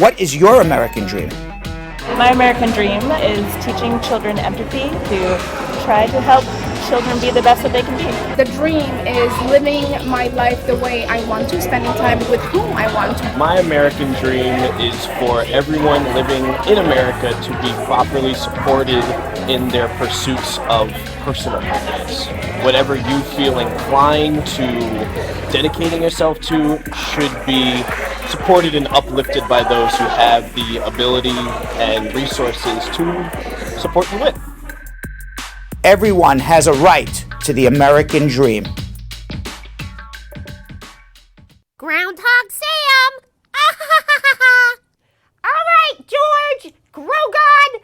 What is your American dream? My American dream is teaching children empathy, to try to help children be the best that they can be. The dream is living my life the way I want to, spending time with whom I want to. My American dream is for everyone living in America to be properly supported in their pursuits of personal happiness. Whatever you feel inclined to dedicating yourself to should be supported and uplifted by those who have the ability and resources to support you with. Everyone has a right to the American dream. Groundhog Sam! All right, George, Grogan,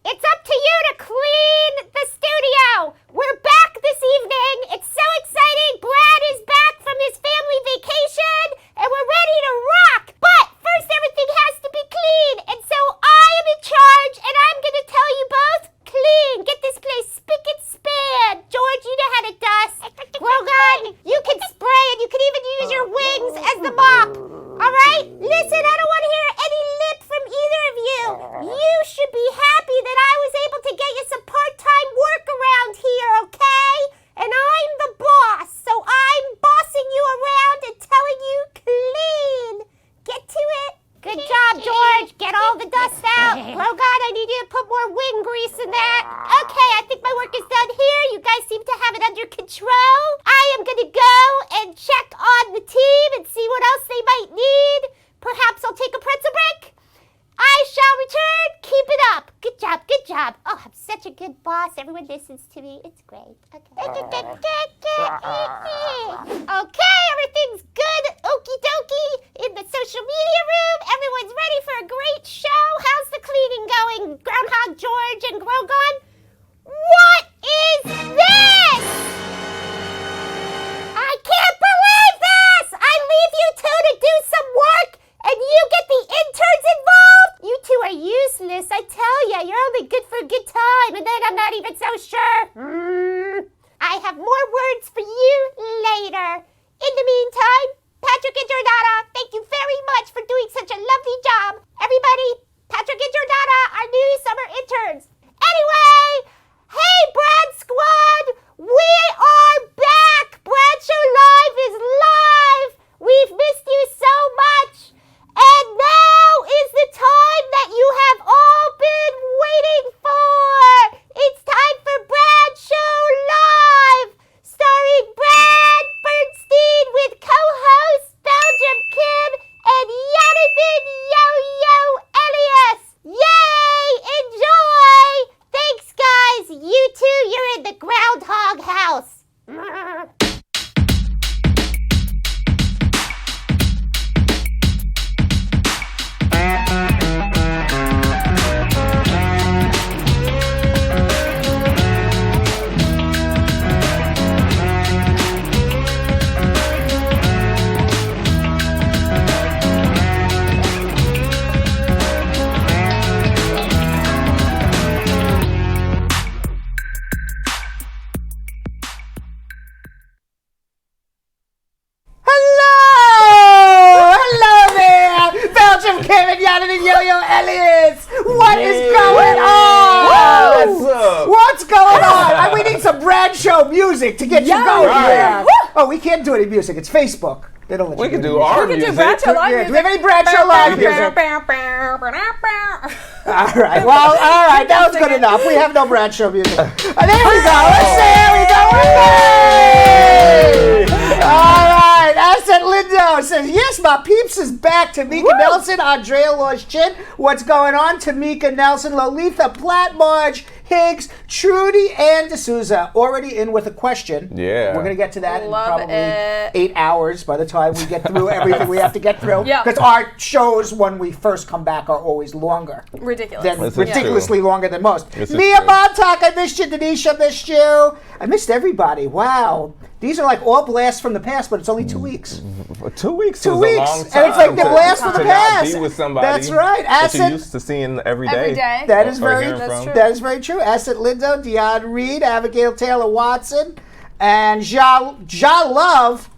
it's up to you to clean the studio. We're back this evening. It's so exciting. Brad is back from his family vacation, and we're ready to rock. But first, everything has to be clean, and so I am in charge, and I'm going to tell you both, clean. Get this place spick and span. George, you know how to dust. Grogan, you can spray, and you can even use your wings as the mop. All right? Listen, I don't want to hear any lip from either of you. You should be happy that I was able to get you some part-time work around here, okay? And I'm the boss, so I'm bossing you around and telling you clean. Get to it. Good job, George. Get all the dust out. Grogan, I need you to put more wing grease in that. Okay, I think my work is done here. You guys seem to have it under control. I am going to go and check on the team and see what else they might need. Perhaps I'll take a pretzel break. I shall return. Keep it up. Good job, good job. Oh, I'm such a good boss. Everyone listens to me. It's great. Okay. Okay, everything's good. Okie dokie. In the social media room, everyone's ready for a great show. How's the cleaning going, Groundhog George and Grogan? What is this? I can't believe this! I leave you two to do some work, and you get the interns involved? You two are useless, I tell ya. You're only good for a good time, and then I'm not even so sure. I have more words for you later. In the meantime, Patrick and Jordana, thank you very much for doing such a lovely job. Everybody, Patrick and Jordana, our new summer interns. Anyway, hey Brad Squad, we are back. Bradshaw Live is live. We've missed you so much. And now is the time that you have all been waiting for. It's time for Bradshaw Live, starring Spar Bernstein with co-hosts Belgium Kim and Jonathan Yo-Yo Elias. Yay! Enjoy! Thanks, guys. You two, you're in the Groundhog House. What is going on? What's going on? We need some Bradshaw music to get you going. Right. Oh, we can't do any music. It's Facebook. They don't let We you can do do music. our We can music. do Bradshaw Live Yeah, music. do we have any Bradshaw Live music? All right. Well, all right. That was good enough. We have no Bradshaw music. There we go. There we go. Yay! All right. Asset Lindo says, yes, my peeps is back. Tamika Nelson, Andrea Losh-Chin. What's going on? Tamika Nelson, Lolitha Platt, Marge Higgs, Trudy, and D'Souza already in with a question. Yeah. We're going to get to that in Love probably it. 8 hours by the time we get through everything we have to get through. Yeah. Because our shows, when we first come back, are always longer. Ridiculous. This is Ridiculously longer than most. This is Mia true. Montauk, I missed you. Denisha, missed you. I missed everybody. Wow. These are like all blasts from the past, but it's only 2 weeks. 2 weeks 2 is weeks. a long time. And it's like the blast from the to past. not be with somebody That's right. that you're Asset. used to seeing every day. Every day. That is Or very hearing That's from. true. That is very true. Asset Lindo, Dion Reed, Abigail Taylor Watson, and Ja Love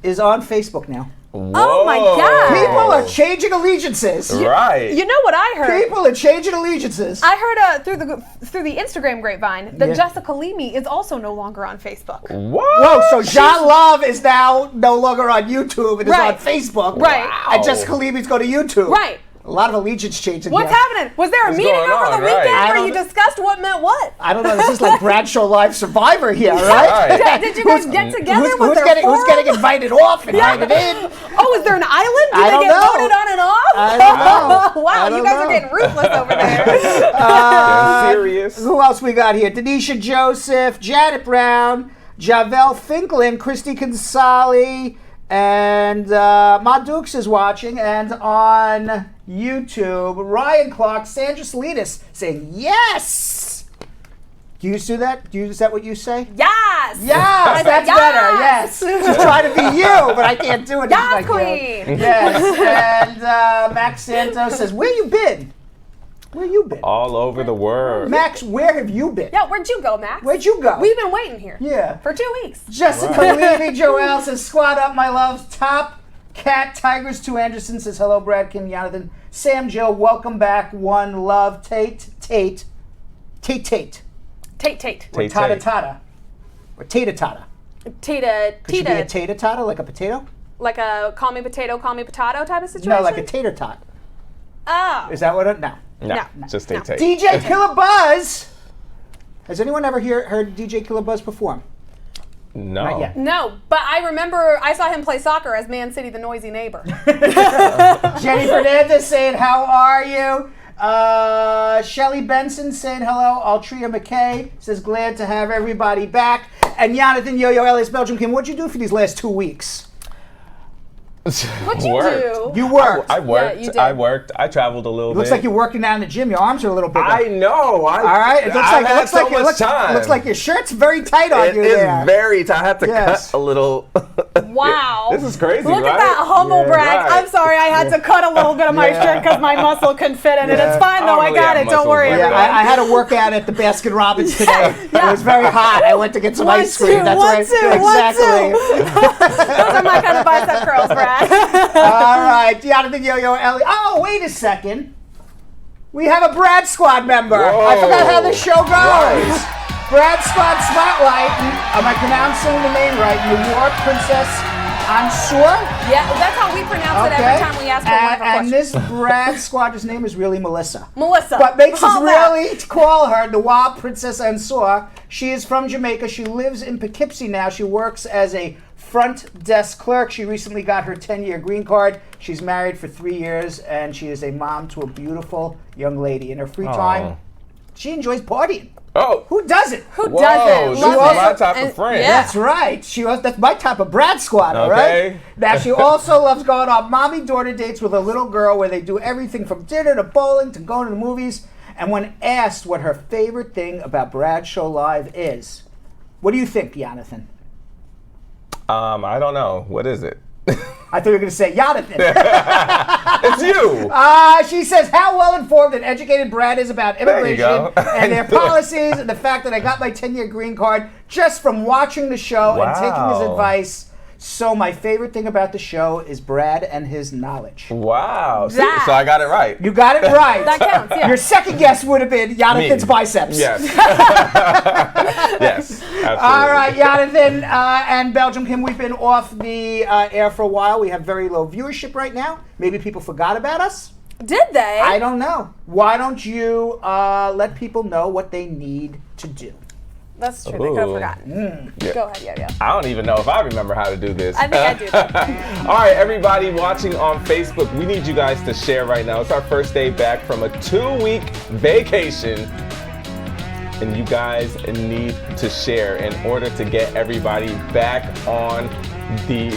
is on Facebook now. Oh my God. People are changing allegiances. Right. You know what I heard? People are changing allegiances. I heard through the Instagram grapevine that Yeah. Jessica Leamy is also no longer on Facebook. What? Whoa, so Jean Love is now no longer on YouTube and is Right. on Facebook. Right. And Jessica Leamy's going to YouTube. Right. A lot of allegiance changing What's here. happening? Was there a What's meeting going over on, the right? weekend I where don't you know. discussed what meant what? I don't know. This is like Bradshaw Live Survivor here, right? Right. Did you guys get together? Was there who's getting invited off, invited in? Oh, is there an island? Do I they don't get know. voted on and off? I don't know. Wow, I you don't guys know. are getting ruthless over there. Getting serious. Who else we got here? Denisha Joseph, Janet Brown, Javel Finklin, Christy Consali, and Ma Dukes is watching. And on YouTube, Ryan Clark, Sandra Salinas saying yes. Do you do that? Is that what you say? Yes. Yes, that's yes. better. Yes. She's trying to be you, but I can't do it. Yes, like you. queen. Yes. And Max Santos says, "Where you been? Where you been? All over the world. Max, where have you been? Yeah, where'd you go, Max? Where'd you go? We've been waiting here. Yeah. For 2 weeks. Jessica Levy Joel says, "Squad up, my loves. Top Cat Tigers 2 Anderson says, hello, Brad, Kim, Jonathan. Sam Jill, welcome back. One love. Tate. Tate. Or Tata Tata. Or Tata Tata. Could she be a Tita. Tata Tata, like a potato? Like a call me potato, call me potato type of situation? No, like a tater tot. Oh. Is that what it? No. No, No. just No. take. DJ Killer Buzz. Has anyone ever heard DJ Killer Buzz perform? No. Not yet. No, but I remember I saw him play soccer as Man City, the noisy neighbor. Jenny Fernandez saying, how are you? Shelly Benson saying hello. Altria McKay says, glad to have everybody back. And Jonathan Yo-Yo Ellis, Belgium Kim, what'd you do for these last 2 weeks? What'd you do? You worked. I worked. you did. I worked. I traveled a little bit. Looks like you're working down in the gym. Your arms are a little bigger. I know. All right. It looks like your shirt's very tight on you there. It's very tight. I have to Yes. cut a little. Wow. This is crazy, Look right? at that humble Yeah. brag. Right. I'm sorry, I had to cut a little bit of my shirt because my muscle couldn't fit in it. Yeah. It's fine though, I I don't really got have it. Don't muscles worry, like Yeah, everyone. I had to work out at the Baskin Robbins today. It was very hot. I went to get some One, ice cream. two, That's one, right. two, one, Exactly. Those are my kind of bicep curls, Brad. All right, Jonathan Yo-Yo Ellie. Oh, wait a second. We have a Brad Squad member. I forgot how this show goes. Right. Brad Squad Spotlight. Am I pronouncing the name right? Noir Princess Ansur. Yeah, that's how we pronounce it every time we ask for one of our And questions. this Brad Squad's name is really Melissa. Melissa. What makes us Call that. really call her Noir Princess Ansur. She is from Jamaica. She lives in Poughkeepsie now. She works as a front desk clerk. She recently got her 10-year green card. She's married for 3 years, and she is a mom to a beautiful young lady. In her free time, she enjoys partying. Oh. Who doesn't? Who Whoa, doesn't? this Love is my it. type And- of friend. yeah. That's right. That's my type of Brad Squad, all right? Okay. Now, she also loves going on mommy-daughter dates with a little girl where they do everything from dinner to bowling to going to the movies. And when asked what her favorite thing about Brad Show Live is, what do you think, Jonathan? I don't know. What is it? I thought you were going to say Jonathan. It's you. She says how well-informed and educated Brad is about There you immigration go. and their policies and the fact that I got my 10-year green card just from watching the show and taking his Wow. advice. So my favorite thing about the show is Brad and his knowledge. Wow. See, That- so I got it right. You got it right. That counts, yeah. Your second guess would have been Jonathan's Me. biceps. Yes. Yes. Absolutely. All right, Jonathan and Belgium Kim, we've been off the air for a while. We have very low viewership right now. Maybe people forgot about us. Did they? I don't know. Why don't you let people know what they need to do? That's true. They could have Ooh. forgotten. Yeah. Go ahead, yeah. I don't even know if I remember how to do this. I think I do. Though. All right, everybody watching on Facebook, we need you guys to share right now. It's our first day back from a 2-week vacation. And you guys need to share in order to get everybody back on the,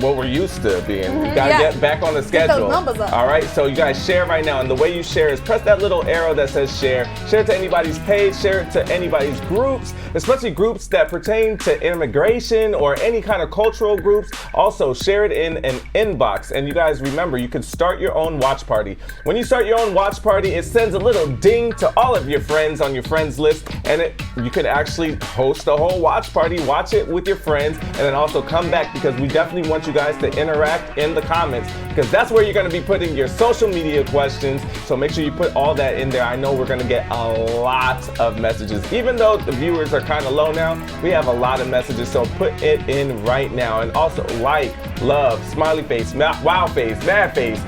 what we're used to being. We gotta yeah. get back on the Get schedule. those numbers up. All right, so you guys share right now, and the way you share is press that little arrow that says share. Share it to anybody's page, share it to anybody's groups, especially groups that pertain to immigration or any kind of cultural groups. Also, share it in an inbox. And you guys remember, you can start your own watch party. When you start your own watch party, it sends a little ding to all of your friends on your friends list, and you can actually host a whole watch party, watch it with your friends, and then also come back connect, because we definitely want you guys to interact in the comments, because that's where you're going to be putting your social media questions. So make sure you put all that in there. I know we're going to get a lot of messages. Even though the viewers are kind of low now, we have a lot of messages. So put it in right now. And also like, love, smiley face, wow face, mad face,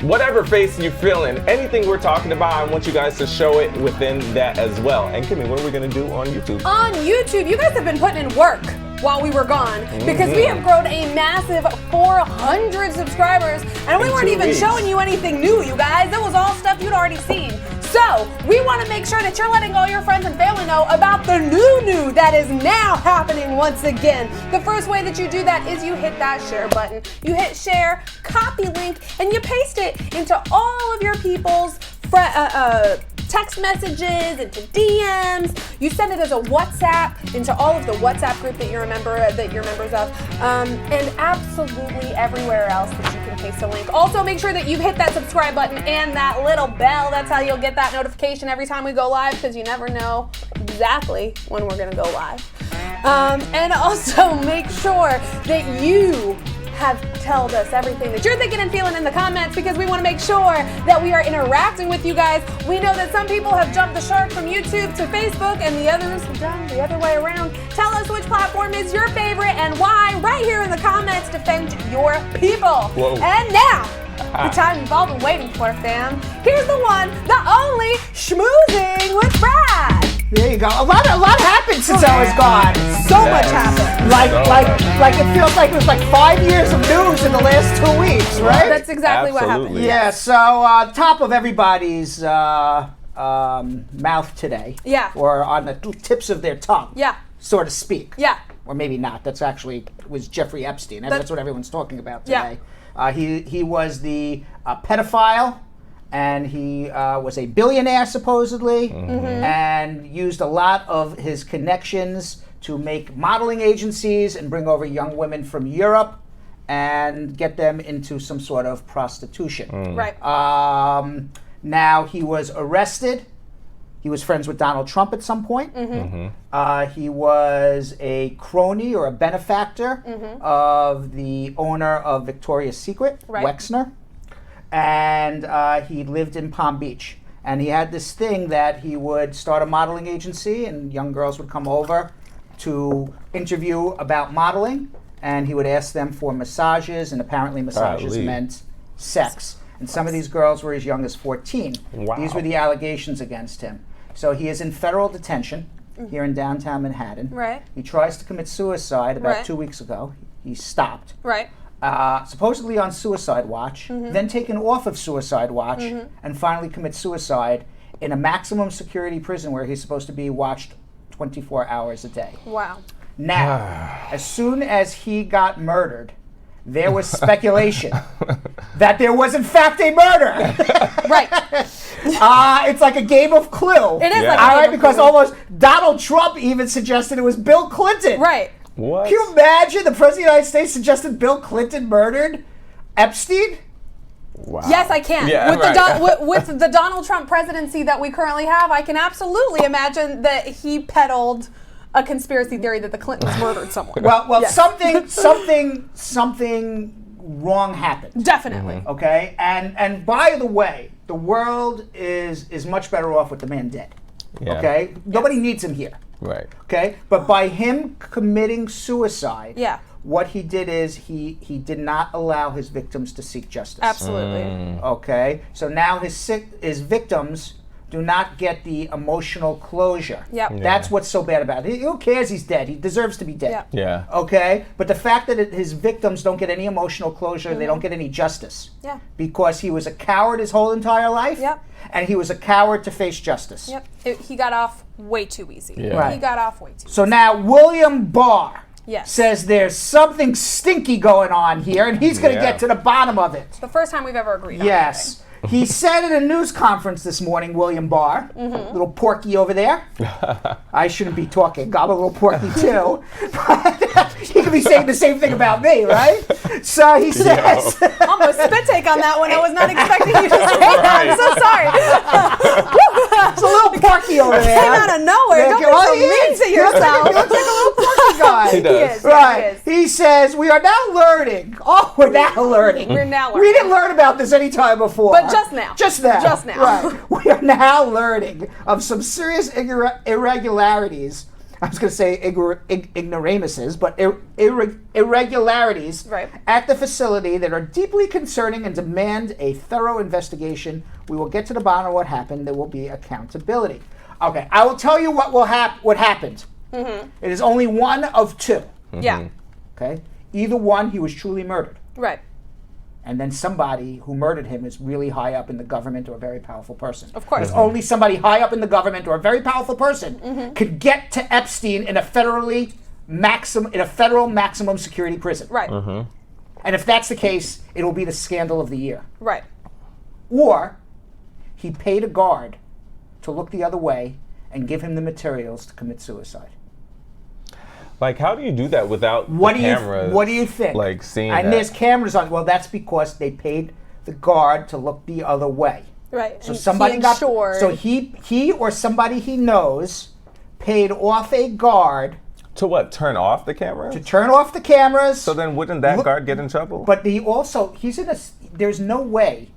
whatever face you're feeling, anything we're talking about, I want you guys to show it within that as well. And Kimmy, what are we going to do on YouTube? On YouTube, you guys have been putting in work while we were gone, because we have grown a massive 400 subscribers, and we weren't even showing you anything new, you guys. It was all stuff you'd already seen. So we want to make sure that you're letting all your friends and family know about the new that is now happening once again. The first way that you do that is you hit that share button. You hit share, copy link, and you paste it into all of your people's text messages, into DMs. You send it as a WhatsApp into all of the WhatsApp group that you're members of, and absolutely everywhere else that you can paste a link. Also, make sure that you hit that subscribe button and that little bell. That's how you'll get that notification every time we go live, because you never know exactly when we're gonna go live. And also make sure that you have told us everything that you're thinking and feeling in the comments, because we want to make sure that we are interacting with you guys. We know that some people have jumped the shark from YouTube to Facebook, and the others have done the other way around. Tell us which platform is your favorite and why right here in the comments. Defend your people. Whoa. And now, the time you've all been waiting for, fam. Here's the one, the only schmoozing with Brad. There you go. A lot happened since I was gone. So much happened. Like it feels like it was like 5 years of news in the last 2 weeks, right? That's exactly what happened. Yeah. So top of everybody's mouth today. Yeah. Or on the tips of their tongue. Yeah. So to speak. Yeah. Or maybe not. That's actually was Jeffrey Epstein. That's what everyone's talking about today. Yeah. He was the pedophile. And he was a billionaire, supposedly, and used a lot of his connections to make modeling agencies and bring over young women from Europe and get them into some sort of prostitution. Right. Now, he was arrested. He was friends with Donald Trump at some point. He was a crony or a benefactor of the owner of Victoria's Secret, Wexner. And he lived in Palm Beach. And he had this thing that he would start a modeling agency, and young girls would come over to interview about modeling, and he would ask them for massages, and apparently massages meant sex. And some of these girls were as young as 14. Wow. These were the allegations against him. So he is in federal detention here in downtown Manhattan. Right. He tries to commit suicide about 2 weeks ago. He stopped. Right. Supposedly on suicide watch, then taken off of suicide watch, and finally commit suicide in a maximum security prison where he's supposed to be watched 24 hours a day. Wow. Now, as soon as he got murdered, there was speculation that there was in fact a murder. Right. It's like a game of Clue. It is like a game All right, of because Clue. almost Donald Trump even suggested it was Bill Clinton. Right. What? Can you imagine the President of the United States suggested Bill Clinton murdered Epstein? Wow. Yes, I can. Yeah, With the Donald Trump presidency that we currently have, I can absolutely imagine that he peddled a conspiracy theory that the Clintons murdered someone. Well, Yes. something wrong happened. Definitely. Okay, and by the way, the world is much better off with the man dead. Yeah. Okay, nobody needs him here. Right. Okay, but by him committing suicide, Yeah. what he did is he did not allow his victims to seek justice. Absolutely. Okay, so now his victims do not get the emotional closure. Yep. Yeah. That's what's so bad about it. Who cares? He's dead. He deserves to be dead. Yep. Yeah. Okay, but the fact that his victims don't get any emotional closure, they don't get any justice. Yeah. Because he was a coward his whole entire life. Yep. And he was a coward to face justice. Yep. He got off way too easy. Yeah. Right. He got off way too easy. So now William Barr Yes. says there's something stinky going on here, and he's going to get to the bottom of it. The first time we've ever agreed on Yes. He said at a news conference this morning, William Barr, little Porky over there. I shouldn't be talking. I'm a little Porky too. But he could be saying the same thing about me, right? So he says... Almost spit take on that one. I was not expecting you to say that. I'm so sorry. It's a little porky over there. Came out of nowhere. Don't be so mean to yourself. He looks like a little porky guy. He does. is. Right. He says, we are now learning. Oh, we're now learning. We're now learning. We didn't learn about this any time before. But just now. Just now. Just now. Right. We are now learning of some serious irregularities. I was going to say ignoramuses, but irregularities Right. at the facility that are deeply concerning and demand a thorough investigation. We will get to the bottom of what happened. There will be accountability. Okay, I will tell you what happened. Mm-hmm. It is only one of two. Yeah. Okay, either one, he was truly murdered, Right. and then somebody who murdered him is really high up in the government or a very powerful person. Of course. Because only somebody high up in the government or a very powerful person could get to Epstein in a federal maximum security prison. Right. And if that's the case, it will be the scandal of the year. Right. Or he paid a guard to look the other way and give him the materials to commit suicide. Like, how do you do that without cameras? What do you think? Like, seeing and that? there's cameras on. Well, that's because they paid the guard to look the other way. Right. So And somebody he got. ensured- So he or somebody he knows paid off a guard To what? Turn off the camera? to turn off the cameras. So then wouldn't that Look- guard get in trouble? But he's in a. There's no way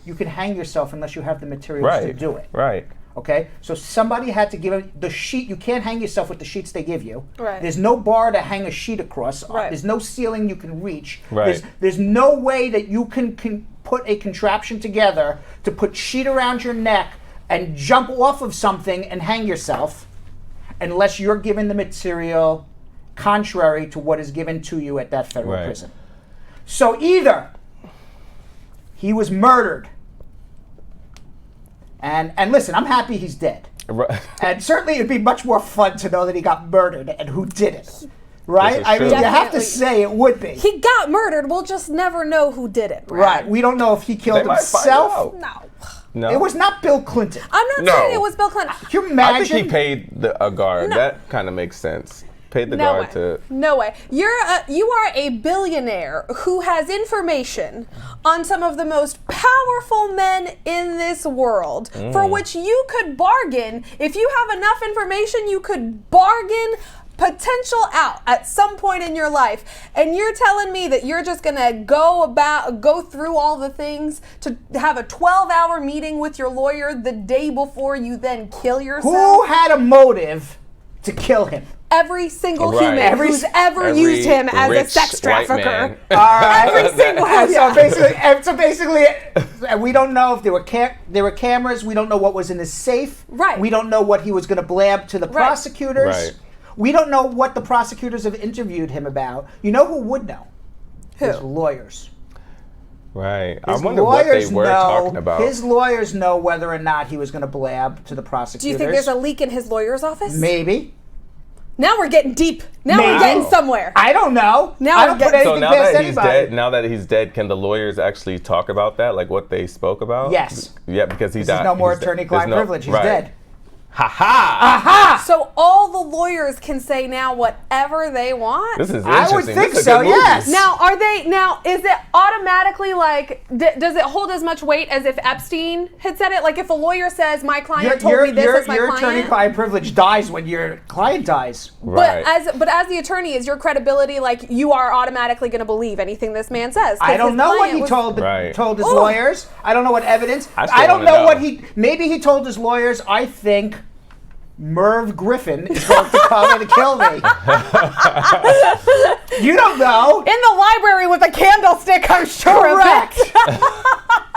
you can hang yourself unless you have the materials to do it. Right. Okay, so somebody had to give him the sheet. You can't hang yourself with the sheets they give you. Right. There's no bar to hang a sheet across. Right. There's no ceiling you can reach. Right. There's no way that you can put a contraption together to put sheet around your neck and jump off of something and hang yourself unless you're given the material contrary to what is given to you at that federal Right. prison. So either he was murdered. And listen, I'm happy he's dead. Right. And certainly it'd be much more fun to know that he got murdered and who did it. Right? This is I mean, true. you have to Definitely. say it would be. He got murdered. We'll just never know who did it. Right. We don't know if he killed They might find himself. out. No. No. It was not Bill Clinton. I'm not No. saying it was Bill Clinton. Can you I imagine? think he paid a guard. No. That kind of makes sense. Paid the No way. guard to. No way. You are a billionaire who has information on some of the most powerful men in this world, for which you could bargain. If you have enough information, you could bargain potential out at some point in your life. And you're telling me that you're just gonna go through all the things to have a 12-hour meeting with your lawyer the day before you then kill yourself? Who had a motive to kill him? Every single Right. human who's ever Every used him as a rich sex white trafficker. man. All right. Every single And one. so basically, we don't know if there were cameras. We don't know what was in his safe. Right. We don't know what he was going to blab to the prosecutors. Right. We don't know what the prosecutors have interviewed him about. You know who would know? Who? His lawyers. Right. I His wonder what they lawyers were talking about. His lawyers know whether or not he was going to blab to the prosecutors. Do you think there's a leak in his lawyer's office? Maybe. Now we're getting deep. Now Maybe. we're getting somewhere. I don't know. Now I we're don't put getting- So anything now past that he's anybody. dead, can the lawyers actually talk about that, like what they spoke about? Yes. Yeah, because he died. There's no more he's dead. attorney-client There's no- privilege. He's right. dead. Ha ha! Aha! So all the lawyers can say now whatever they want? This is I interesting. would think This is a so, good movie. yes. Now is it automatically like, does it hold as much weight as if Epstein had said it? Like if a lawyer says, my client told me this as my your client? attorney-client privilege dies when your client dies. Right. But as the attorney, is your credibility like you are automatically going to believe anything this man says? 'Cause I don't his know what client he was- told his Ooh. lawyers. I don't know what evidence. I still I don't wanna know know. what maybe he told his lawyers, I think Merv Griffin is going to come and kill me. You don't know. In the library with a candlestick, I'm sure Correct. of it.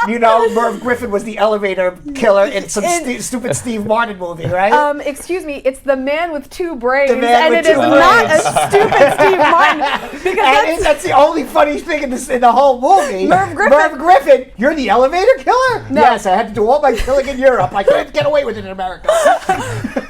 You know, Merv Griffin was the elevator killer in some stupid Steve Martin movie, right? Excuse me, it's the man with two brains, The man and with it is two not brains. a stupid Steve Martin. Because That's the only funny thing in the whole movie. Merv Griffin. Merv Griffin, you're the elevator killer? No. Yes, I had to do all my killing in Europe. I couldn't get away with it in America.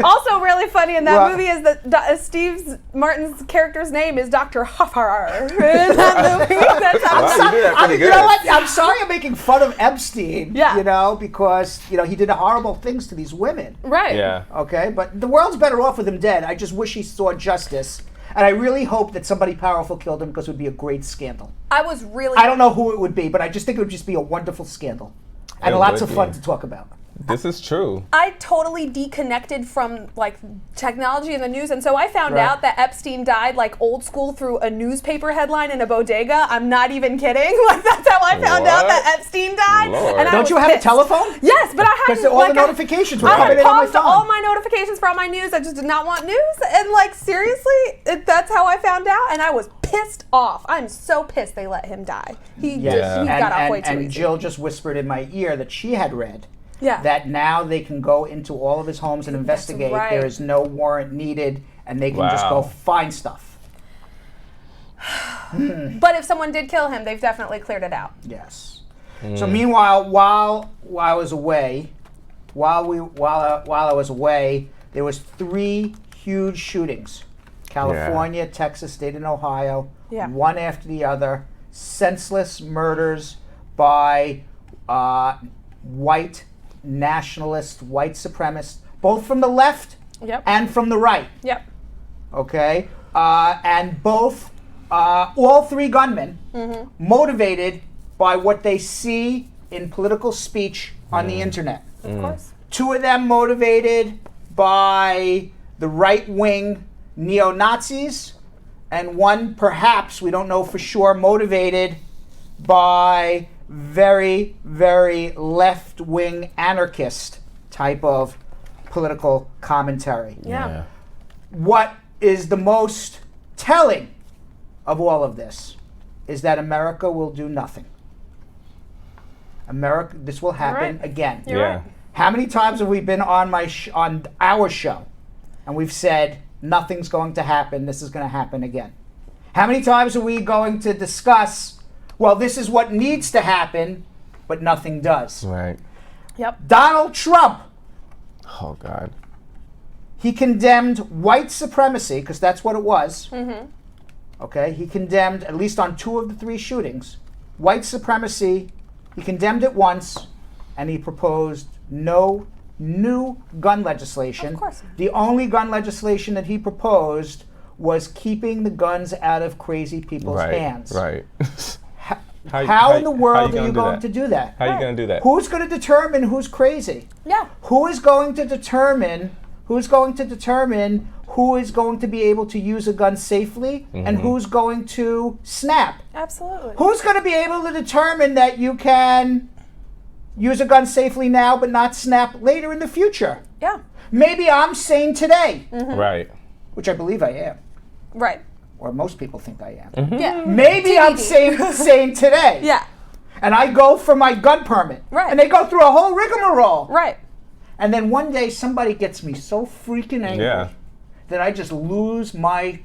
also really funny in that What? movie is that Steve Martin's character's name is Dr. Hoffer. In that movie, that's how Wow, you did that pretty You good. know what? I'm sorry I'm making fun of Epstein, Yeah. you know, because, you know, he did horrible things to these women. right. Yeah. Okay? But the world's better off with him dead. I just wish he saw justice. And I really hope that somebody powerful killed him because it would be a great scandal. I was really. I don't know who it would be, but I just think it would just be a wonderful scandal. And It lots would of fun be. to talk about. This is true. I totally deconnected from like technology and the news, and so I found out that Epstein died like old school through a newspaper headline in a bodega. I'm not even kidding. Like that's how I found out that Epstein died. Lord. And I Don't was you have a pissed. telephone? Yes, but I had Because all the notifications were I coming had in on my paused phone. all my notifications for all my news. I just did not want news, and like seriously, that's how I found out, and I was pissed off. I'm so pissed they let him die. He got off way too easy. And Jill just whispered in my ear that she had read Yeah. that now they can go into all of his homes and investigate. right. There is no warrant needed, and they can just Wow. go find stuff. But if someone did kill him, they've definitely cleared it out. Yes. So meanwhile, while I was away, while I was away, there was 3 huge shootings: California, Texas, state and Ohio, one after the other, senseless murders by white nationalists, white supremacists, both from the left and from the right. Yep. Okay, and both, all 3 gunmen, motivated by what they see in political speech on the internet. Of course. 2 of them motivated by the right-wing neo-Nazis, and one, perhaps, we don't know for sure, motivated by very, very left-wing anarchist type of political commentary. Yeah. What is the most telling of all of this is that America will do nothing. America, this will happen again. You're right. How many times have we been on on our show and we've said nothing's going to happen, this is going to happen again? How many times are we going to discuss, well, this is what needs to happen, but nothing does? Right. Yep. Donald Trump, Oh God. he condemned white supremacy, because that's what it was. Okay, he condemned, at least on 2 of the 3 shootings, white supremacy. He condemned it once, and he proposed no new gun legislation. Of course. The only gun legislation that he proposed was keeping the guns out of crazy people's hands. Right. How in the world are you going to do that? How are you going to do that? Who's going to determine who's crazy? Yeah. Who is going to determine who is going to be able to use a gun safely and who's going to snap? Absolutely. Who's going to be able to determine that you can use a gun safely now but not snap later in the future? Yeah. Maybe I'm sane today, Right. which I believe I am, Right. or most people think I am. Yeah. Maybe I'm sane today. Yeah. And I go for my gun permit. Right. And they go through a whole rigmarole. Right. And then one day somebody gets me so freaking angry that I just lose my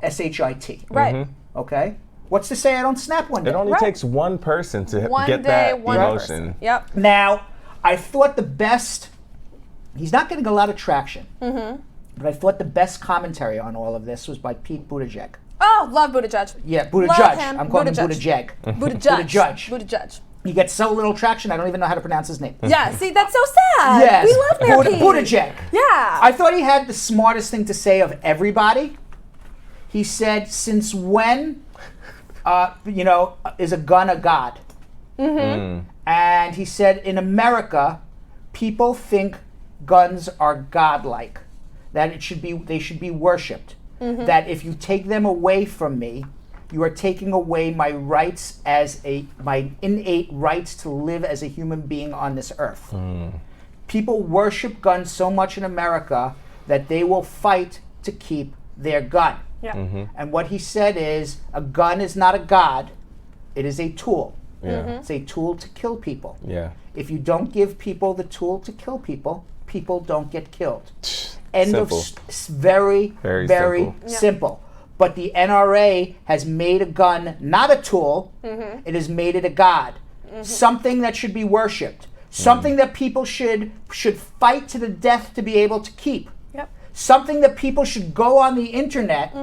SHIT. Right. Okay? What's to say I don't snap one day? It only takes one person to One get day, that one emotion. person. Yep. Now, I thought the best, he's not getting a lot of traction, but I thought the best commentary on all of this was by Pete Buttigieg. Oh, love Buttigieg. Yeah, Buttigieg. Love him. I'm calling him Buttigieg. Buttigieg. Buttigieg. Buttigieg. Buttigieg. He gets so little traction, I don't even know how to pronounce his name. Yeah, see, that's so sad. Yes. We love Mayor Pete. Buttigieg. Yeah. I thought he had the smartest thing to say of everybody. He said, since when, is a gun a god? And he said, in America, people think guns are godlike, that they should be worshipped, that if you take them away from me, you are taking away my rights my innate rights to live as a human being on this earth. People worship guns so much in America that they will fight to keep their gun. Yeah. And what he said is, a gun is not a god, it is a tool. It's a tool to kill people. Yeah. If you don't give people the tool to kill people, people don't get killed. End Simple. of very, Very very simple. But the NRA has made a gun not a tool, it has made it a god. Something that should be worshipped. Something that people should fight to the death to be able to keep. Yep. Something that people should go on the internet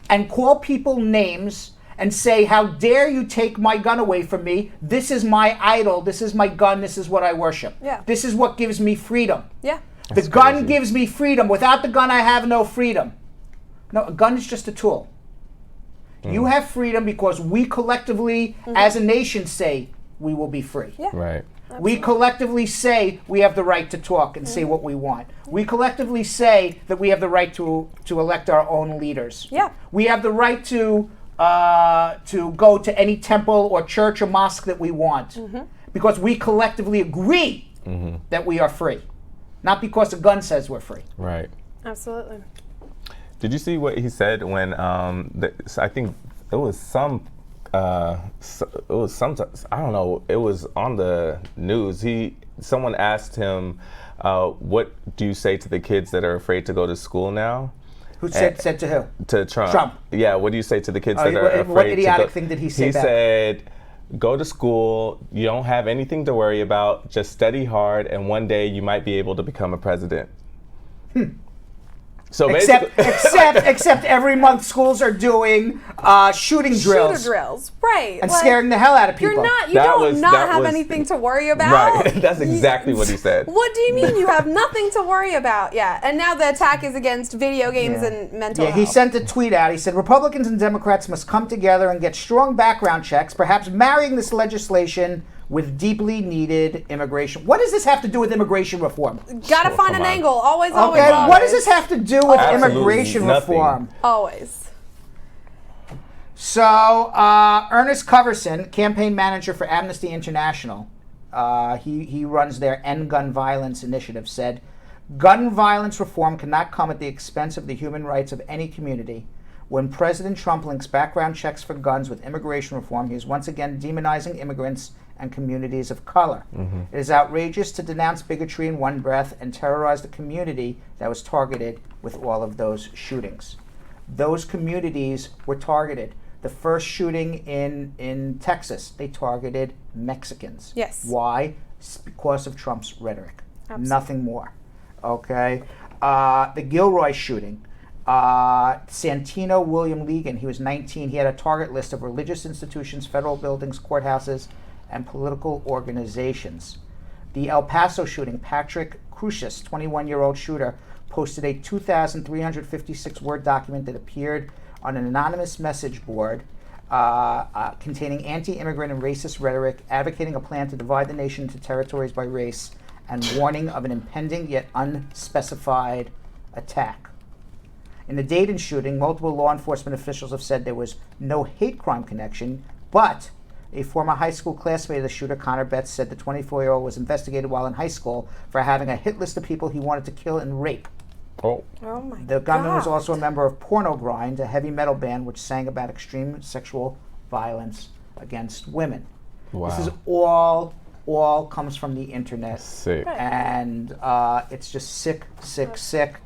and call people names and say, how dare you take my gun away from me? This is my idol, this is my gun, this is what I worship. Yeah. This is what gives me freedom. Yeah. The gun gives me freedom. Without the gun, I have no freedom. No, a gun is just a tool. You have freedom because we collectively, as a nation, say we will be free. Yeah. Right. We collectively say we have the right to talk and say what we want. We collectively say that we have the right to elect our own leaders. Yeah. We have the right to go to any temple or church or mosque that we want, because we collectively agree that we are free, not because a gun says we're free. Right. Absolutely. Did you see what he said when I think it was some I don't know, it was on the news. Someone asked him, what do you say to the kids that are afraid to go to school now? Who said to who? To Trump. Trump. Yeah, what do you say to the kids that are afraid what idiotic to go? thing did he say He back? said, go to school, you don't have anything to worry about, just study hard, and one day you might be able to become a president. So except every month schools are doing shooting drills. Shooter drills, right. And scaring the hell out of people. You don't have anything to worry about. Right, that's exactly what he said. What do you mean you have nothing to worry about? Yeah, and now the attack is against video games and mental health. He sent a tweet out. He said, Republicans and Democrats must come together and get strong background checks, perhaps marrying this legislation with deeply needed immigration. What does this have to do with immigration reform? Gotta find an angle. Always. What does this have to do with immigration reform? Always. So, Ernest Coverson, campaign manager for Amnesty International, he runs their End Gun Violence initiative, said, gun violence reform cannot come at the expense of the human rights of any community. When President Trump links background checks for guns with immigration reform, he is once again demonizing immigrants and communities of color. It is outrageous to denounce bigotry in one breath and terrorize the community that was targeted with all of those shootings. Those communities were targeted. The first shooting in Texas, they targeted Mexicans. Yes. Why? It's because of Trump's rhetoric. Absolutely. Nothing more. Okay? The Gilroy shooting. Santino William Ligon, he was 19. He had a target list of religious institutions, federal buildings, courthouses, and political organizations. The El Paso shooting, Patrick Crucius, 21-year-old shooter, posted a 2,356-word document that appeared on an anonymous message board containing anti-immigrant and racist rhetoric, advocating a plan to divide the nation into territories by race, and warning of an impending yet unspecified attack. In the Dayton shooting, multiple law enforcement officials have said there was no hate crime connection, but a former high school classmate of the shooter, Connor Betts, said the 24-year-old was investigated while in high school for having a hit list of people he wanted to kill and rape. Oh my God. The gunman was also a member of Porno Grind, a heavy metal band which sang about extreme sexual violence against women. Wow. This is all comes from the internet. Sick. And it's just sick.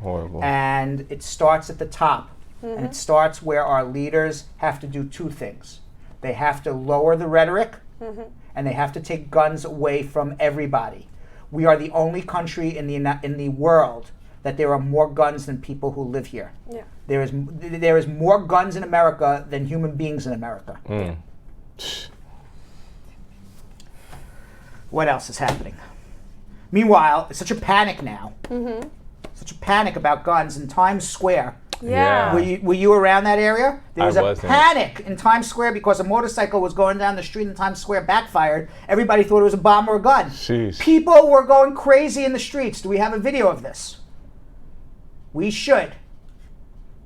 Horrible. And it starts at the top. And it starts where our leaders have to do two things. They have to lower the rhetoric, and they have to take guns away from everybody. We are the only country in the world that there are more guns than people who live here. Yeah. There is more guns in America than human beings in America. What else is happening? Meanwhile, it's such a panic now. Such a panic about guns in Times Square. Yeah. Were you around that area? There was I a wasn't. panic in Times Square because a motorcycle was going down the street in Times Square, backfired. Everybody thought it was a bomb or a gun. Sheesh. People were going crazy in the streets. Do we have a video of this? We should.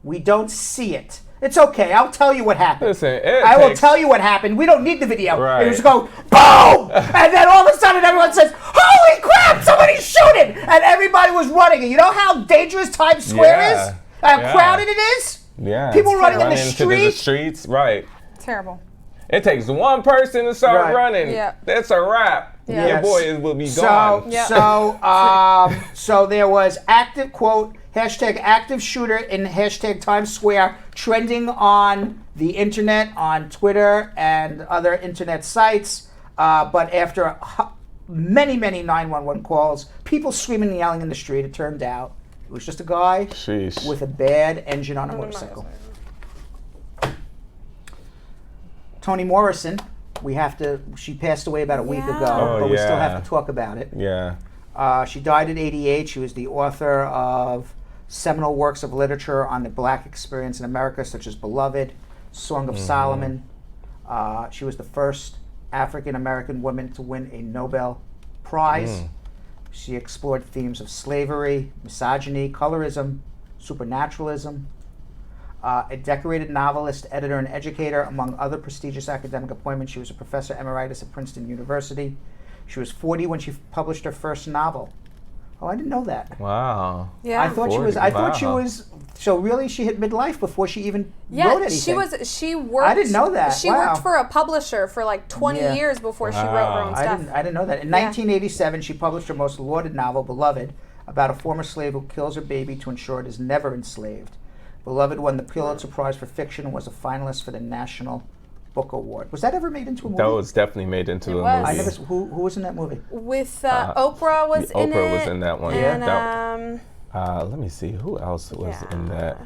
We don't see it. It's okay. I'll tell you what happened. Listen, I will tell you what happened. We don't need the video. Right. It just go boom, and then all of a sudden everyone says, "Holy crap! Somebody's shooting!" And everybody was running. And you know how dangerous Times Square is? How crowded it is? Yeah. People running in the into the streets. streets, right. Terrible. It takes one person to start Right. running. Yeah. That's a wrap. Yeah. Your boy will be gone. So there was active quote hashtag active shooter in hashtag Times Square trending on the internet, on Twitter and other internet sites. But after many 911 calls, people screaming and yelling in the street, it turned out it was just a guy Sheesh. with a bad engine on a motorcycle. Toni Morrison, she passed away about a week ago, but we still have to talk about it. Yeah. She died at 88. She was the author of seminal works of literature on the Black experience in America, such as Beloved, Song of Solomon. She was the first African-American woman to win a Nobel Prize. She explored themes of slavery, misogyny, colorism, supernaturalism. A decorated novelist, editor, and educator. Among other prestigious academic appointments, she was a professor emeritus at Princeton University. She was 40 when she published her first novel. Oh, I didn't know that. Wow. Yeah. I thought 40, she was. I thought she wow. was. So really, she hit midlife before she even wrote anything. She worked. I didn't know that. She Wow. worked for a publisher for like 20 Yeah. years before she wrote her own I stuff. didn't know that. In 1987, she published her most lauded novel, Beloved, about a former slave who kills her baby to ensure it is never enslaved. Beloved won the Pulitzer Prize for fiction and was a finalist for the National Book Award. Was that ever made into a movie? That was definitely made into a was. movie. I never. Who was in that movie? With Oprah was in it. Oprah was in that one. And Let me see, who else was in that?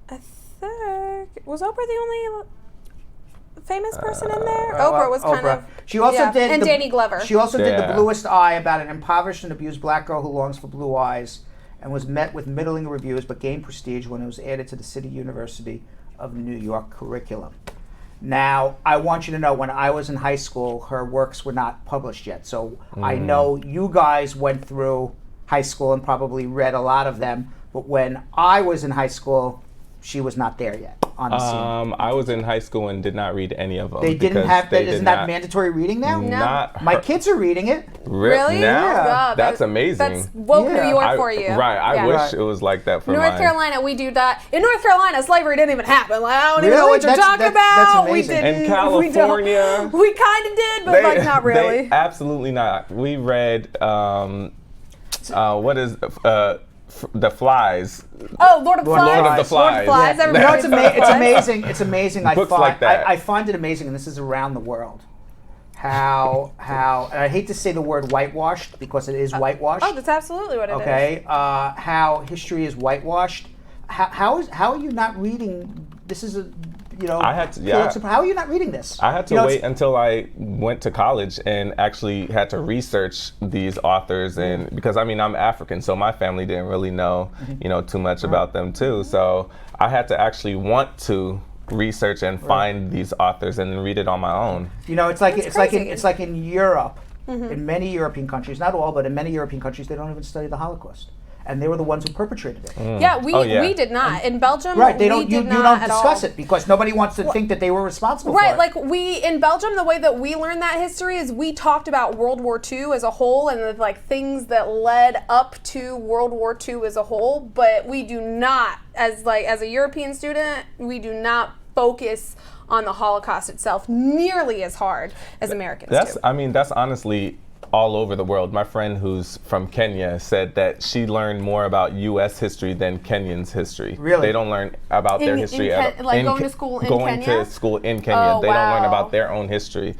I think was Oprah the only famous person in there? Oprah was kind of. She also did. And Danny Glover. She also did The Yeah. Bluest Eye, about an impoverished and abused black girl who longs for blue eyes, and was met with middling reviews but gained prestige when it was added to the City University of New York curriculum. Now, I want you to know, when I was in high school, her works were not published yet. So I know you guys went through high school and probably read a lot of them, but when I was in high school, she was not there yet on the scene. I was in high school and did not read any of them. They didn't because have that. they Isn't did that not- mandatory reading now? Not My her- kids are reading it. Really? Now? Oh, God, That's amazing. That's woke Yeah. New York I- for you. Right, I Yeah. wish it was like that for North mine. Carolina, we do that. In North Carolina, slavery didn't even happen. Like, I don't even know Really? what you're That's- talking that's about. amazing. We didn't. In California, we kind of did, but like not really. They, absolutely not. We read, what is, The Flies. Oh, Lord of the Flies. Lord of the Lord of Flies. Flies. Yeah. Everybody You know, reads it's, Lord of the it's Flies. amazing. It's amazing. Books like that. I find it amazing, and this is around the world. How and I hate to say the word whitewashed because it is whitewashed. Oh, that's absolutely what it is. Okay, how history is whitewashed. How are you not reading? This is a I had to- yeah. Pulitzer- How are you not reading this? I had to You know, wait until I went to college and actually had to research these authors, and because I'm African, so my family didn't really know, too much about them too. So I had to actually want to research and find these authors and then read it on my own. It's like crazy. it's like in Europe, in many European countries, not all, but in many European countries, they don't even study the Holocaust, and they were the ones who perpetrated it. Yeah, we did not. In Belgium, we You did not don't at discuss all. it because nobody wants to think that they were responsible for Right, it. like in Belgium, the way that we learned that history is we talked about World War II as a whole and the things that led up to World War II as a whole, but we do not, as a European student, we do not focus on the Holocaust itself nearly as hard as Americans do. That's honestly all over the world. My friend who's from Kenya said that she learned more about U.S. history than Kenyans' history. Really? They don't learn about their history at all. Going to school in Kenya? Going to school in Kenya. Oh, they don't learn wow. about their own history.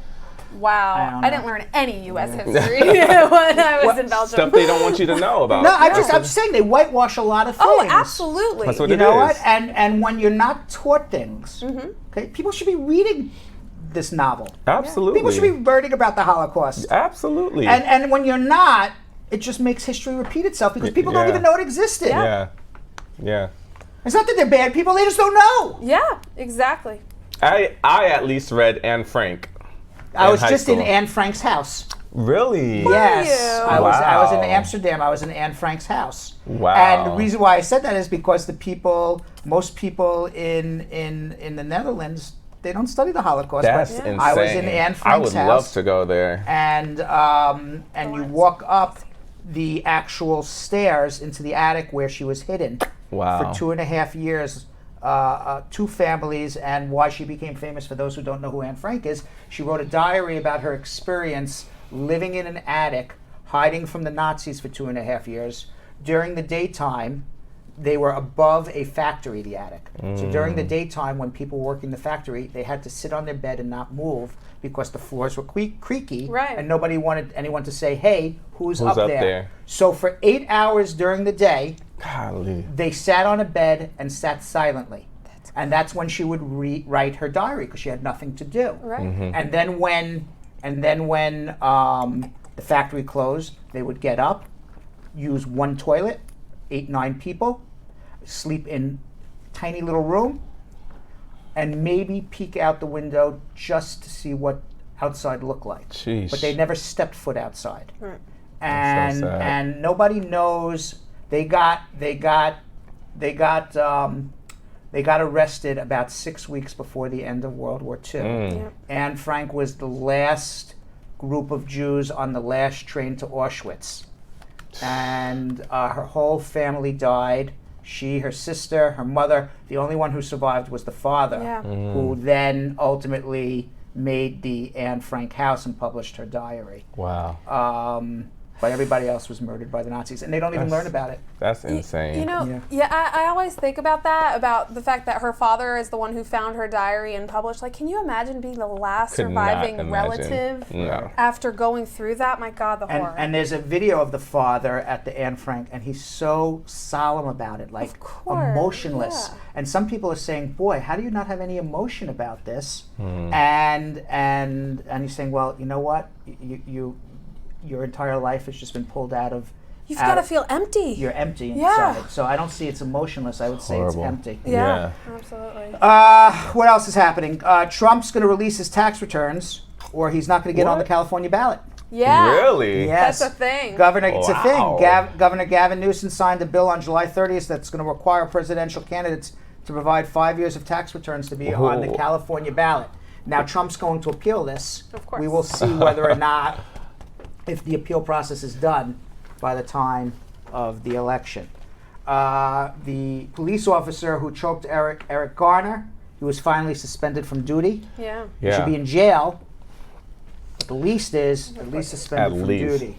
Wow, I I didn't learn any U.S. history when I was in Belgium. Stuff they don't want you to know about. No, I'm just saying they whitewash a lot of things. Oh, absolutely. That's what You it know is. what? And when you're not taught things, okay, people should be reading this novel. Absolutely. People should be learning about the Holocaust. Absolutely. And when you're not, it just makes history repeat itself because people don't Yeah. even know it existed. Yeah. It's not that they're bad people; they just don't know. Yeah, exactly. I at least read Anne Frank. I was high just in school. Anne Frank's house. Really? Yes, you? I was in Wow. Amsterdam. I was in Anne Frank's house. Wow. And the reason why I said that is because most people in the Netherlands, they don't study the Holocaust. That's but insane. I was in Anne I Frank's would house. love to go there. And you walk up the actual stairs into the attic where she was hidden Wow. for 2.5 years. Two families, and why she became famous. For those who don't know who Anne Frank is, she wrote a diary about her experience living in an attic, hiding from the Nazis for 2.5 years. During the daytime, they were above a factory, the attic. So during the daytime, when people were working the factory, they had to sit on their bed and not move because the floors were creaky, Right. and nobody wanted anyone to say, "Hey, who's Who's up up there?" there? So for 8 hours during the day, Golly. they sat on a bed and sat silently. And that's when she would write her diary because she had nothing to do. Right. And then when the factory closed, they would get up, use one toilet, 8, 9 people, sleep in tiny little room, and maybe peek out the window just to see what outside looked like. Sheesh. But they never stepped foot outside. Right. And so sad. and nobody knows. They got arrested about 6 weeks before the end of World War II. Yep. Anne Frank was the last group of Jews on the last train to Auschwitz. And her whole family died. She, her sister, her mother. The only one who survived was the father, Yeah. who then ultimately made the Anne Frank house and published her diary. Wow. But everybody else was murdered by the Nazis, and they don't even learn about it. That's insane. You know, Yeah. yeah, I always think about that, about the fact that her father is the one who found her diary and published. Like, can you imagine being the last Could not surviving imagine. relative No. after going through that? My God, the horror. And there's a video of the father at the Anne Frank, and he's so solemn about it, like course, emotionless. yeah. And some people are saying, "Boy, how do you not have any emotion about this?" And he's saying, "Well, you know what? Your entire life has just been pulled out of. You've got to feel empty. You're empty Yeah. inside. So I don't see it's emotionless. I would say Horrible. it's empty." Yeah, absolutely. What else is happening? Trump's going to release his tax returns, or he's not going to get on the What? California ballot. Yeah. Really? Yes. That's a thing. It's a Wow. thing. Governor Gavin Newsom signed a bill on July 30th that's going to require presidential candidates to provide 5 years of tax returns to be on the Whoa. California ballot. Now, Trump's going to appeal this. Of course. We will see whether or not, if the appeal process is done by the time of the election. The police officer who choked Eric Garner, he was finally suspended from duty. Yeah. He should be in jail. But the least is at least suspended At from least. duty.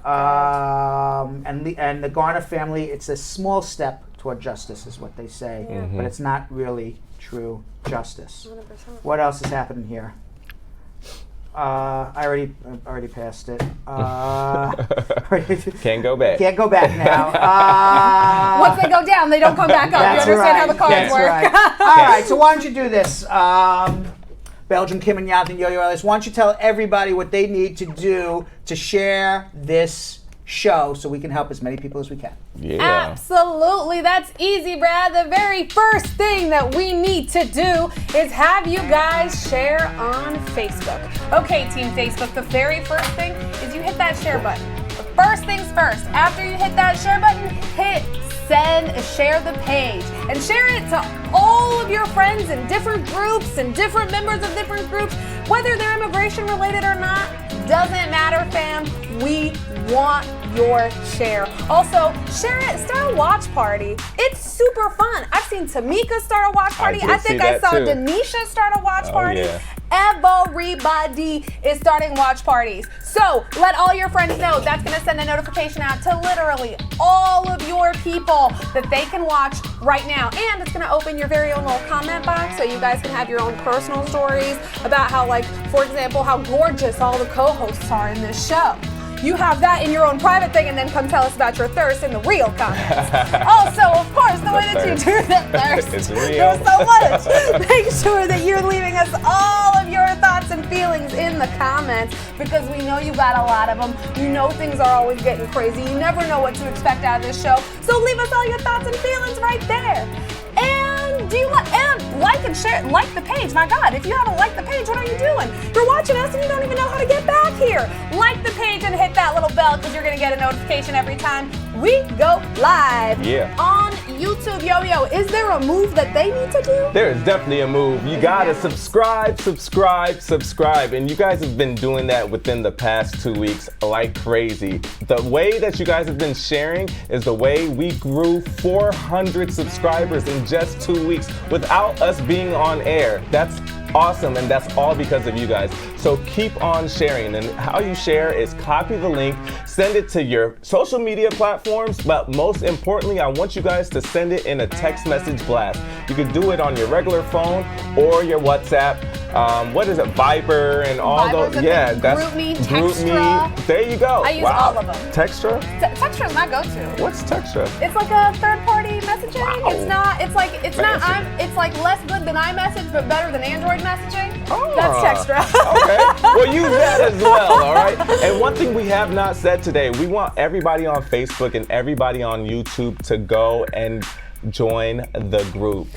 And the Garner family, it's a small step toward justice, is what they say, but it's not really true justice. 100%. What else is happening here? I already passed it. Can't go back. Can't go back now. Once they go down, they don't come back up. You That's understand how right. the cards That's work? right. All right, so why don't you do this? Belgium Kim and Jonathan Yo-Yo Ellis, why don't you tell everybody what they need to do to share this show so we can help as many people as we can? Yeah. Absolutely, that's easy, Brad. The very first thing that we need to do is have you guys share on Facebook. Okay, Team Facebook, the very first thing is you hit that share button. The first things first, after you hit that share button, hit share the page and share it to all of your friends in different groups and different members of different groups, whether they're immigration related or not. Doesn't matter, fam. We want your share. Also, share it, start a watch party. It's super fun. I've seen Tamika start a watch party. did I think see I that saw too. Denisha start a watch party. Yeah. Everybody is starting watch parties. So let all your friends know. That's going to send a notification out to literally all of your people that they can watch right now. And it's going to open your very own little comment box so you guys can have your own personal stories about how, like, for example, how gorgeous all the co-hosts are in this show. You have that in your own private thing, and then come tell us about your thirst in the real comments. Also, of course, the way that you do that thirst, It's real. there's so much. Make sure that you're leaving us all of your thoughts and feelings in the comments, because we know you got a lot of them. You know things are always getting crazy. You never know what to expect out of this show. So leave us all your thoughts and feelings right there. And like and share, like the page. My God, if you haven't liked the page, what are you doing? You're watching us and you don't even know how to get back here. Like the page and hit that little bell, because you're gonna get a notification every time we go live. Yeah. On YouTube, Yo-Yo, is there a move that they need to do? There is definitely a move. You gotta subscribe. And you guys have been doing that within the past 2 weeks like crazy. The way that you guys have been sharing is the way we grew 400 subscribers in just 2 weeks without us being on air. That's awesome, and that's all because of you guys. So keep on sharing, and how you share is copy the link, send it to your social media platforms, but most importantly, I want you guys to send it in a text message blast. You can do it on your regular phone or your WhatsApp. What is it, Viber and all Viber's those? a Yeah, thing. that's GroupMe, GroupMe. Textra. There you go. I use Wow. all of them. Textra? Textra is my go-to. What's Textra? It's like a third-party messaging. Wow. It's like less good than iMessage, but better than Android messaging. Oh. That's Textra. Okay, well, use that as well, all right? And one thing we have not said today, we want everybody on Facebook and everybody on YouTube to go and join the group.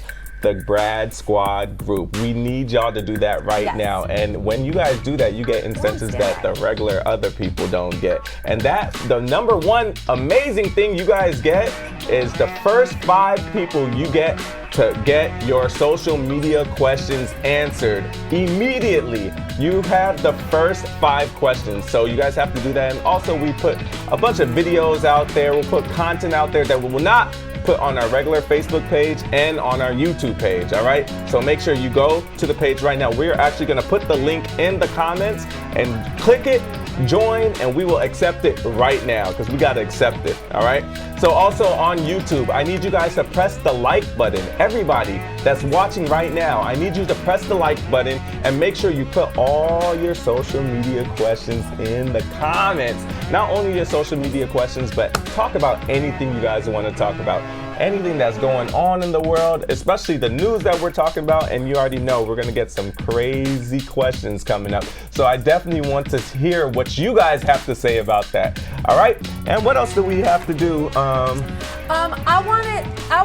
the Brad Squad group. We need y'all to do that right now. And when you guys do that, you get incentives that the regular other people don't get. And that, the number one amazing thing you guys get is the first 5 people you get to get your social media questions answered immediately. You have the first 5 questions. So you guys have to do that. And also we put a bunch of videos out there. We'll put content out there that we will not put on our regular Facebook page and on our YouTube page, all right? So make sure you go to the page right now. We're actually gonna put the link in the comments and click it, join, and we will accept it right now because we gotta accept it, all right? So also on YouTube, I need you guys to press the like button. Everybody that's watching right now, I need you to press the like button and make sure you put all your social media questions in the comments. Not only your social media questions, but talk about anything you guys want to talk about. Anything that's going on in the world, especially the news that we're talking about, and you already know we're gonna get some crazy questions coming up. So I definitely want to hear what you guys have to say about that. All right, and what else do we have to do? I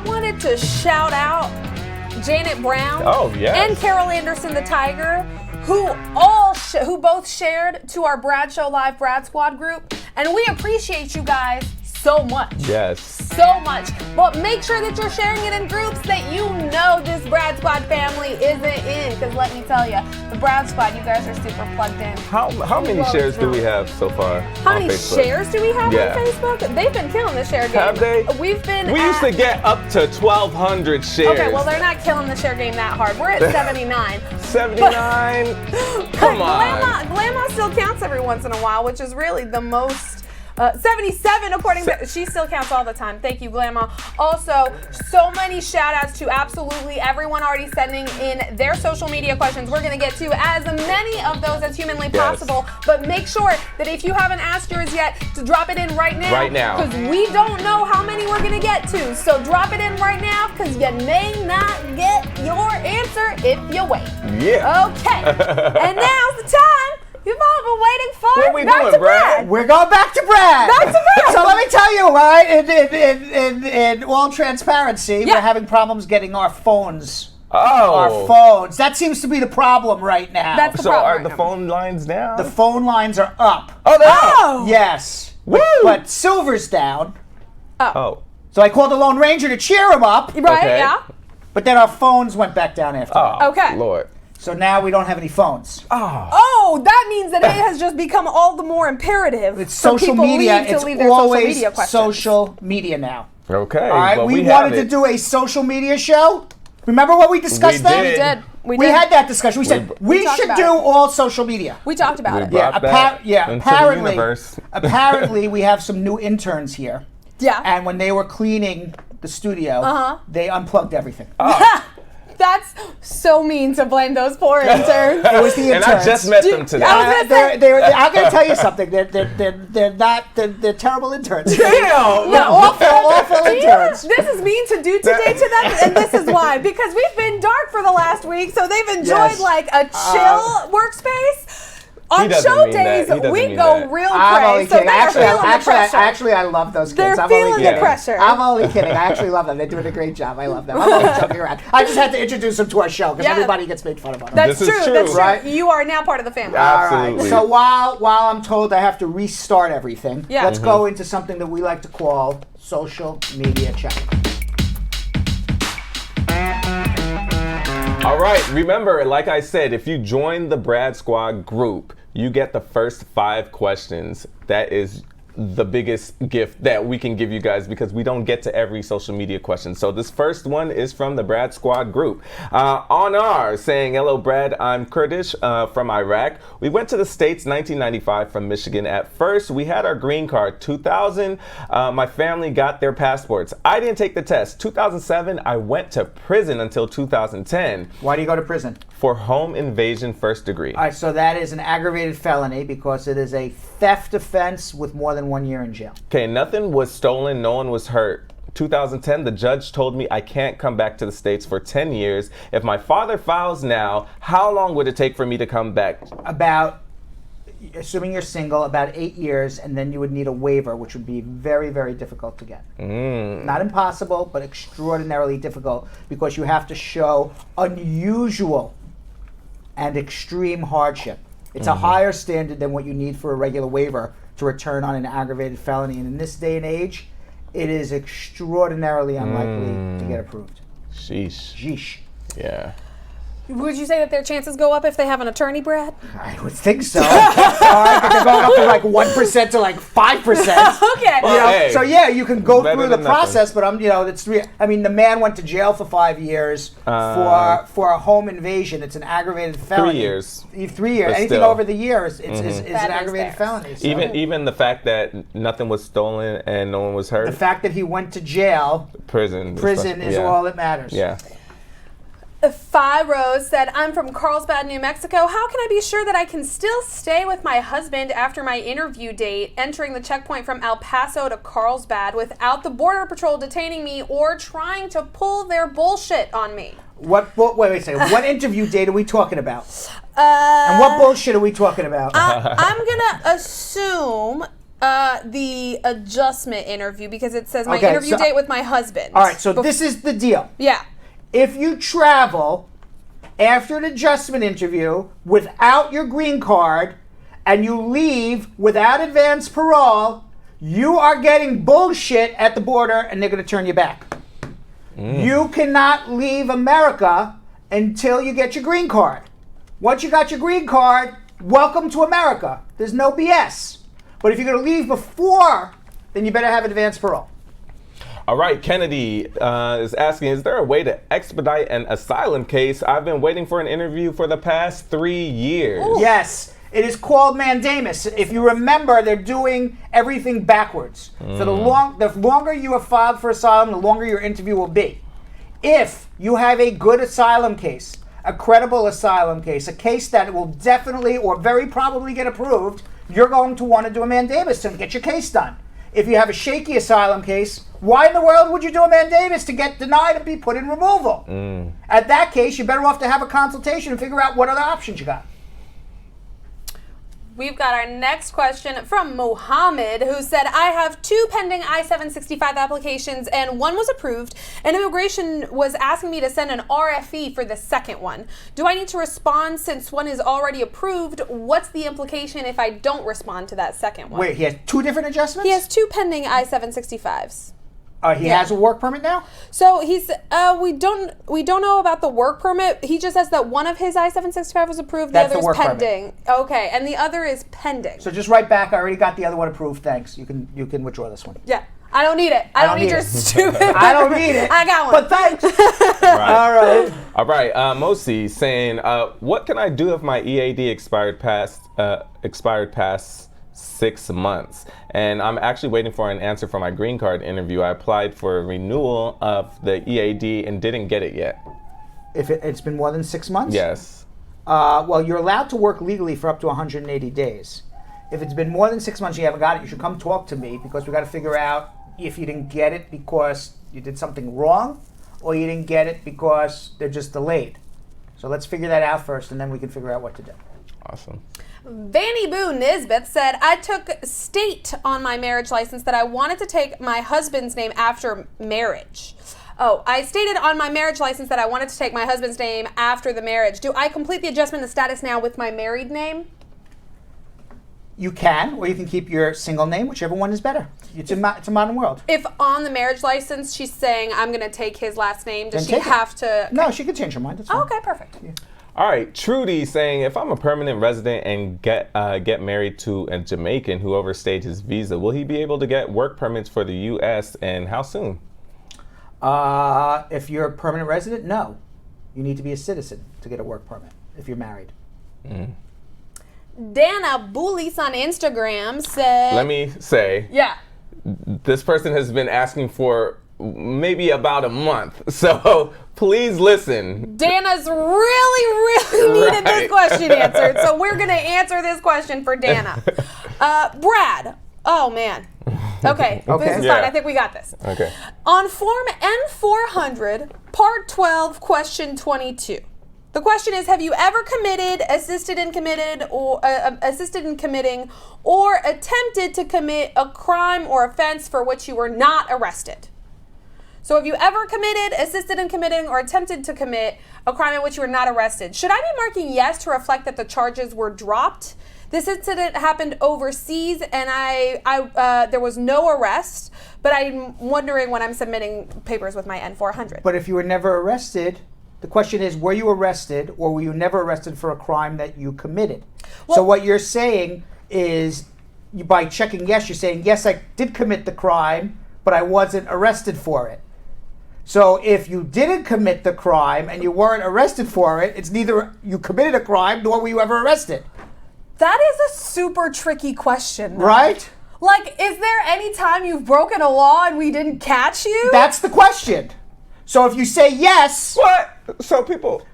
wanted to shout out Janet Brown. Oh, yes. And Carol Anderson the Tiger, who both shared to our Brad Show Live Brad Squad group, and we appreciate you guys so much. Yes. So much. But make sure that you're sharing it in groups that you know this Brad Squad family isn't in. Because let me tell you, the Brad Squad, you guys are super plugged in. How many shares do we have so far? How many shares do we have on Facebook? They've been killing the share game. Have they? We used to get up to 1,200 shares. Okay, well, they're not killing the share game that hard. We're at 79. 79? Come on. Grandma still counts every once in a while, which is really the most. 77 according to, she still counts all the time. Thank you, Grandma. Also, so many shout outs to absolutely everyone already sending in their social media questions. We're gonna get to as many of those as humanly possible, but make sure that if you haven't asked yours yet, to drop it in right now. Right now. Because we don't know how many we're gonna get to. So drop it in right now, because you may not get your answer if you wait. Yeah. Okay. And now's the time you've all been waiting for. What are we Back doing, to Brad? We're going back to Brad. Back to Brad. So let me tell you, right, in all transparency, we're having problems getting our phones. Our phones. That seems to be the problem right now. That's the So problem are right the now. phone lines down? The phone lines are up. Oh, they're up. Yes. Woo! But Silver's down. Oh. So I called the Lone Ranger to cheer him up. Right, Okay. yeah. But then our phones went back down after that. Oh, Okay. Lord. So now we don't have any phones. Oh, that means that it has just become all the more imperative It's for social people media. to It's leave their social always media questions. social media now. Okay. All right, well, we have wanted to it. do a social media show. Remember what we discussed We then? did. We We did. had that discussion. We said we talked should about do it. all social media. We talked about We it. brought that into the apparently, universe. apparently we have some new interns here. Yeah. And when they were cleaning the studio, they unplugged everything. That's so mean to blame those poor interns. It was the interns. And I just met them today. I was gonna say- I'm going to tell you something. They're terrible interns. Damn! They're awful interns. This is mean to do today to them, and this is why. Because we've been dark for the last week, so they've enjoyed Yes. like a chill workspace. On doesn't show mean that. days, He doesn't we mean go that. real I'm only crazy. So kidding. they are feeling the pressure. Actually, I love those kids. They're I'm only feeling the kidding. pressure. I'm only kidding. I actually love them. They're doing a great job. I love them. I'm only joking around. I just had to introduce them to our show because Yeah. everybody gets made fun of on That's This is true. true. That's true. Right? You are now part of the family. Absolutely. So while I'm told I have to restart everything, Yeah. let's go into something that we like to call social media chat. All right, remember, like I said, if you join the Brad Squad group, you get the first 5 questions. That is the biggest gift that we can give you guys because we don't get to every social media question. So this first one is from the Brad Squad group. On ours, saying, hello Brad, I'm Kurdish from Iraq. We went to the States 1995 from Michigan. At first, we had our green card. 2000, my family got their passports. I didn't take the test. 2007, I went to prison until 2010 Why do you go to prison? for home invasion first degree. All right, so that is an aggravated felony because it is a theft offense with more than 1 year in jail. Okay, nothing was stolen, no one was hurt. 2010, the judge told me I can't come back to the States for 10 years. If my father files now, how long would it take for me to come back? About assuming you're single, about 8 years, and then you would need a waiver, which would be very, very difficult to get. Not impossible, but extraordinarily difficult, because you have to show unusual and extreme hardship. It's a higher standard than what you need for a regular waiver to return on an aggravated felony. And in this day and age, it is extraordinarily unlikely to get approved. Sheesh. Yeah. Would you say that their chances go up if they have an attorney, Brad? I would think so. But they're going up from like 1% to like 5%. Okay. Hey, so yeah, you can go better through the than process, but the man went to jail for 5 years for a home invasion. It's an aggravated felony. 3 years. 3 years. But Anything still. over the years, it's an That is aggravated fair. felony. So. Even the fact that nothing was stolen and no one was hurt. The fact that he went to jail, Prison is all that matters. Yeah. Five Rose said, I'm from Carlsbad, New Mexico. How can I be sure that I can still stay with my husband after my interview date, entering the checkpoint from El Paso to Carlsbad without the Border Patrol detaining me or trying to pull their bullshit on me? Wait a second. What interview date are we talking about? And what bullshit are we talking about? I'm going to assume the adjustment interview, because it says my interview date with my husband. All right, so this is the deal. Yeah. If you travel after an adjustment interview without your green card and you leave without advance parole, you are getting bullshit at the border and they're going to turn you back. You cannot leave America until you get your green card. Once you got your green card, welcome to America. There's no BS. But if you're going to leave before, then you better have advance parole. All right, Kennedy is asking, is there a way to expedite an asylum case? I've been waiting for an interview for the past 3 years. Ooh. Yes, it is called mandamus. If you remember, they're doing everything backwards. So the longer you have filed for asylum, the longer your interview will be. If you have a good asylum case, a credible asylum case, a case that will definitely or very probably get approved, you're going to want to do a mandamus to get your case done. If you have a shaky asylum case, why in the world would you do a mandamus to get denied and be put in removal? At that case, you're better off to have a consultation and figure out what other options you got. We've got our next question from Mohammed, who said, I have 2 pending I-765 applications and one was approved, and immigration was asking me to send an RFE for the second one. Do I need to respond since one is already approved? What's the implication if I don't respond to that second one? Wait, he has 2 different adjustments? He has 2 pending I-765s. He has a work permit now? So he's we don't know about the work permit. He just says that one of his I-765 was approved, That's the other the work is pending. Okay, and the other is pending. So just write back, I already got the other one approved, thanks. You can withdraw this one. Yeah. I don't need it. I don't need your stupid. I don't need it. I got one. But thanks. Right. All right. Mosi saying, what can I do if my EAD expired past 6 months? And I'm actually waiting for an answer for my green card interview. I applied for a renewal of the EAD and didn't get it yet. If it's been more than 6 months? Yes. Well, you're allowed to work legally for up to 180 days. If it's been more than 6 months and you haven't got it, you should come talk to me, because we got to figure out if you didn't get it because you did something wrong or you didn't get it because they're just delayed. So let's figure that out first, and then we can figure out what to do. Awesome. Vanny Boo Nisbeth said, I took state on my marriage license that I wanted to take my husband's name after marriage. I stated on my marriage license that I wanted to take my husband's name after the marriage. Do I complete the adjustment of status now with my married name? You can, or you can keep your single name, whichever one is better. It's a modern world. If on the marriage license she's saying I'm going to take his last name, does Then she take it. have to? No, she can change her mind. That's fine. Oh, okay, perfect. Yeah. All right, Trudy saying, if I'm a permanent resident and get married to a Jamaican who overstayed his visa, will he be able to get work permits for the U.S. and how soon? If you're a permanent resident, no. You need to be a citizen to get a work permit if you're married. Dana Boulis on Instagram said... Let me say, Yeah. this person has been asking for maybe about a month, so please listen. Dana's really needed this question answered, so we're going to answer this question for Dana. Brad. Oh, man. Okay, this is fine. I think we got this. Okay. On Form N400, Part 12, Question 22, The question is, have you ever committed, assisted in committing, or attempted to commit a crime or offense for which you were not arrested? So have you ever committed, assisted in committing, or attempted to commit a crime in which you were not arrested? Should I be marking yes to reflect that the charges were dropped? This incident happened overseas, and there was no arrest, but I'm wondering when I'm submitting papers with my N-400. But if you were never arrested, the question is, were you arrested or were you never arrested for a crime that you committed? Well, so what you're saying is, by checking yes, you're saying, yes, I did commit the crime, but I wasn't arrested for it. So if you didn't commit the crime and you weren't arrested for it, it's neither you committed a crime nor were you ever arrested. That is a super tricky question, though. Right? Like, is there any time you've broken a law and we didn't catch you? That's the question. So if you say yes... What? So people...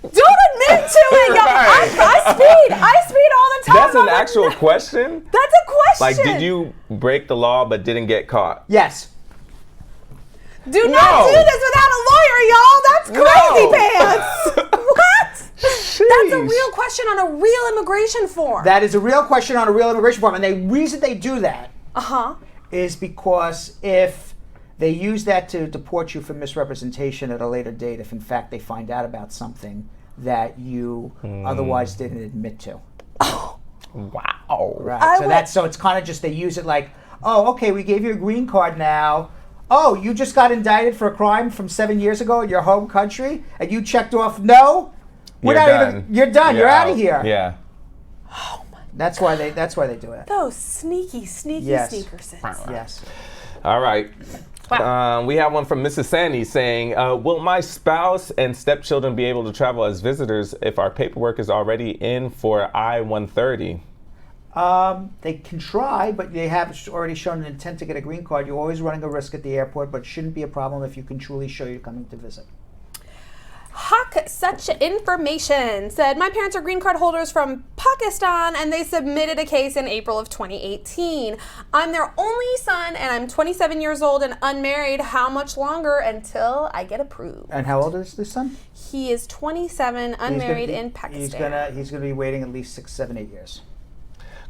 Don't admit to it, y'all. Right. I speed all the time. That's an actual question? That's a question. Like, did you break the law but didn't get caught? Yes. Do not do this without a lawyer, y'all. That's crazy pants. What? Sheesh. That's a real question on a real immigration form. That is a real question on a real immigration form. And the reason they do that is because if they use that to deport you for misrepresentation at a later date, if in fact they find out about something that you otherwise didn't admit to. Oh. Wow. Right. So it's kind of just, they use it like, oh, okay, we gave you a green card now. Oh, you just got indicted for a crime from 7 years ago in your home country, and you checked off no? You're done. You're out of here. Yeah. Oh my. That's why they do it. Those sneaky sneaker sins. Yes. All right. Wow. We have one from Mrs. Sandy saying, will my spouse and stepchildren be able to travel as visitors if our paperwork is already in for I-130? They can try, but they have already shown an intent to get a green card. You're always running a risk at the airport, but it shouldn't be a problem if you can truly show you're coming to visit. Hawk Such Information said, my parents are green card holders from Pakistan and they submitted a case in April of 2018. I'm their only son and I'm 27 years old and unmarried. How much longer until I get approved? And how old is this son? He is 27, unmarried in Pakistan. He's gonna be waiting at least 6, 7, 8 years.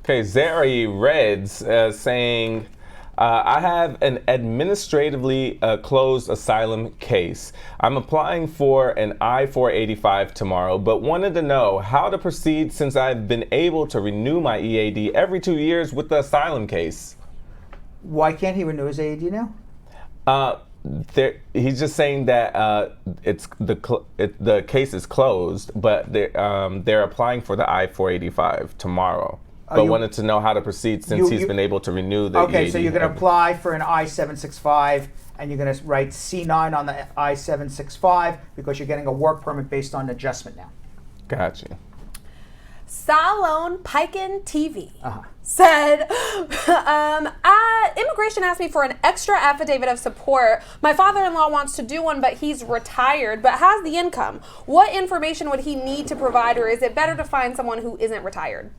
Okay, Zari Reds saying, I have an administratively closed asylum case. I'm applying for an I-485 tomorrow, but wanted to know how to proceed since I've been able to renew my EAD every 2 years with the asylum case. Why can't he renew his EAD now? He's just saying that the case is closed, but they're applying for the I-485 tomorroh. But wanted to know how to proceed since he's been able to renew the EAD. Okay, so you're going to apply for an I-765, and you're going to write C9 on the I-765 because you're getting a work permit based on adjustment now. Gotcha. Salone Piken TV said, immigration asked me for an extra affidavit of support. My father-in-law wants to do one, but he's retired, but has the income. What information would he need to provide, or is it better to find someone who isn't retired?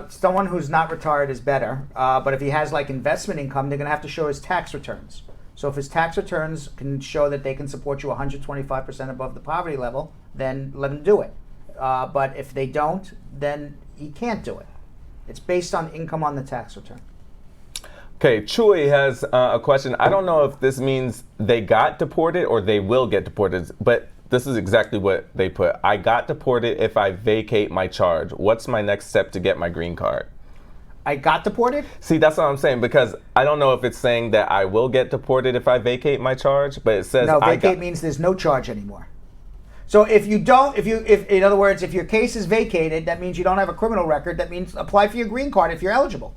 Someone who's not retired is better, but if he has like investment income, they're going to have to show his tax returns. So if his tax returns can show that they can support you 125% above the poverty level, then let him do it. But if they don't, then he can't do it. It's based on income on the tax return. Okay, Chuy has a question. I don't know if this means they got deported or they will get deported, but this is exactly what they put. I got deported if I vacate my charge. What's my next step to get my green card? I got deported? See, that's what I'm saying, because I don't know if it's saying that I will get deported if I vacate my charge, but it says no, vacate means there's no charge anymore. So if you don't, if in other words, if your case is vacated, that means you don't have a criminal record. That means apply for your green card if you're eligible.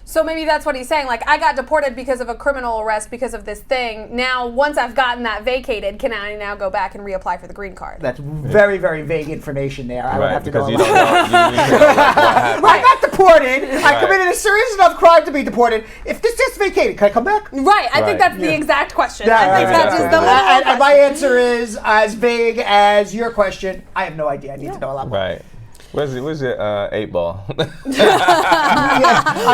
So maybe that's what he's saying. Like, I got deported because of a criminal arrest because of this thing. Now, once I've gotten that vacated, can I now go back and reapply for the green card? That's very, very vague information there. I would have to go. You don't know, I got deported. I committed a serious enough crime to be deported. If this is vacated, can I come back? Right. I think that's the exact question. Yeah, I think that's just the literal and my answer is as vague as your question. I have no idea. I need to know a lot more. Right. Where's your 8 ball? I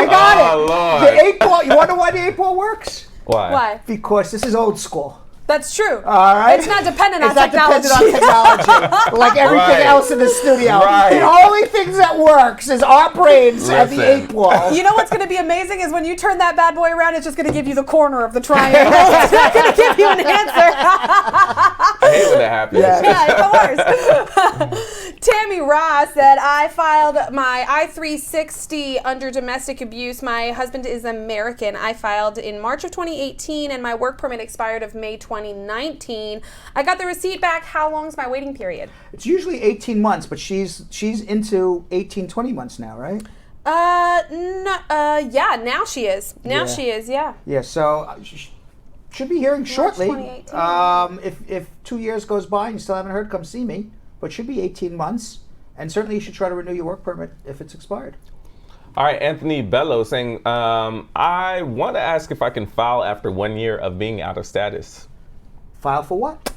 got it. Lord. The 8 ball. You wonder why the 8 ball works? Why? Why? Because this is old school. That's true. All right. It's not dependent on It's not technology. dependent on technology, like everything Right. else in the studio. Right. The only thing that works is our brains and the Listen. 8 ball. You know what's going to be amazing is when you turn that bad boy around, it's just going to give you the corner of the triangle. It's not going to give you an answer. I hate when that happens. Yeah, of course. Tammy Ross said, I filed my I-360 under domestic abuse. My husband is American. I filed in March of 2018, and my work permit expired of May 2019. I got the receipt back. How long is my waiting period? It's usually 18 months, but she's into 18, 20 months now, right? Yeah, now she is. Now Yeah. she is, yeah. Yeah, so should be hearing shortly. 2018. If 2 years goes by and you still haven't heard, come see me. But should be 18 months. And certainly you should try to renew your work permit if it's expired. All right, Anthony Bello saying, I want to ask if I can file after 1 year of being out of status. File for what?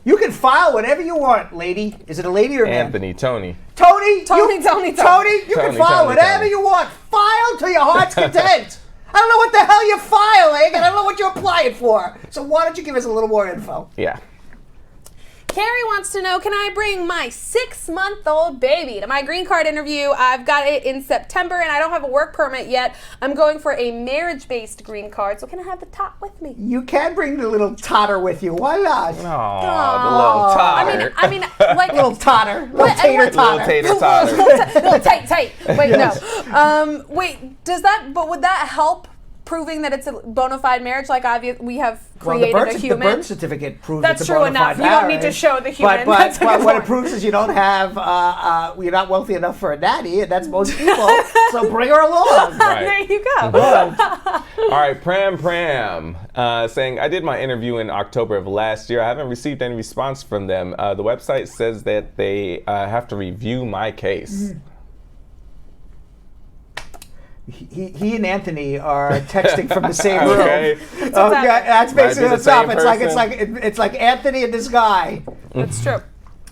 You can file whatever you want, lady. Is it a lady or a man? Anthony, Tony. Tony, Tony, you, Tony. Tony, you can Tony, file Tony, whatever Tony. you want. File to your heart's content. I don't know what the hell you're filing, and I don't know what you're applying for. So why don't you give us a little more info? Yeah. Carrie wants to know, can I bring my 6-month-old baby to my green card interview? I've got it in September and I don't have a work permit yet. I'm going for a marriage-based green card, so can I have the tot with me? You can bring the little totter with you. Why not? Oh, the little totter. I mean, like Little totter. Little What- tater and totter. Little tater totter. little tight. Wait, Yes. no. Wait, but would that help proving that it's a bona fide marriage? Like, we have created a the human. birth certificate proves That's it's a true bona fide enough. You don't need to marriage. show the human. But That's a good what it point. proves is you don't have, you're not wealthy enough for a nanny, and that's most people. So bring her along. Right. There you go. All right, Pram saying, I did my interview in October of last year. I haven't received any response from them. The website says that they have to review my case. He and Anthony are texting from the same room. Okay. That's basically Might be what's the up. same It's like Anthony and this guy. That's true.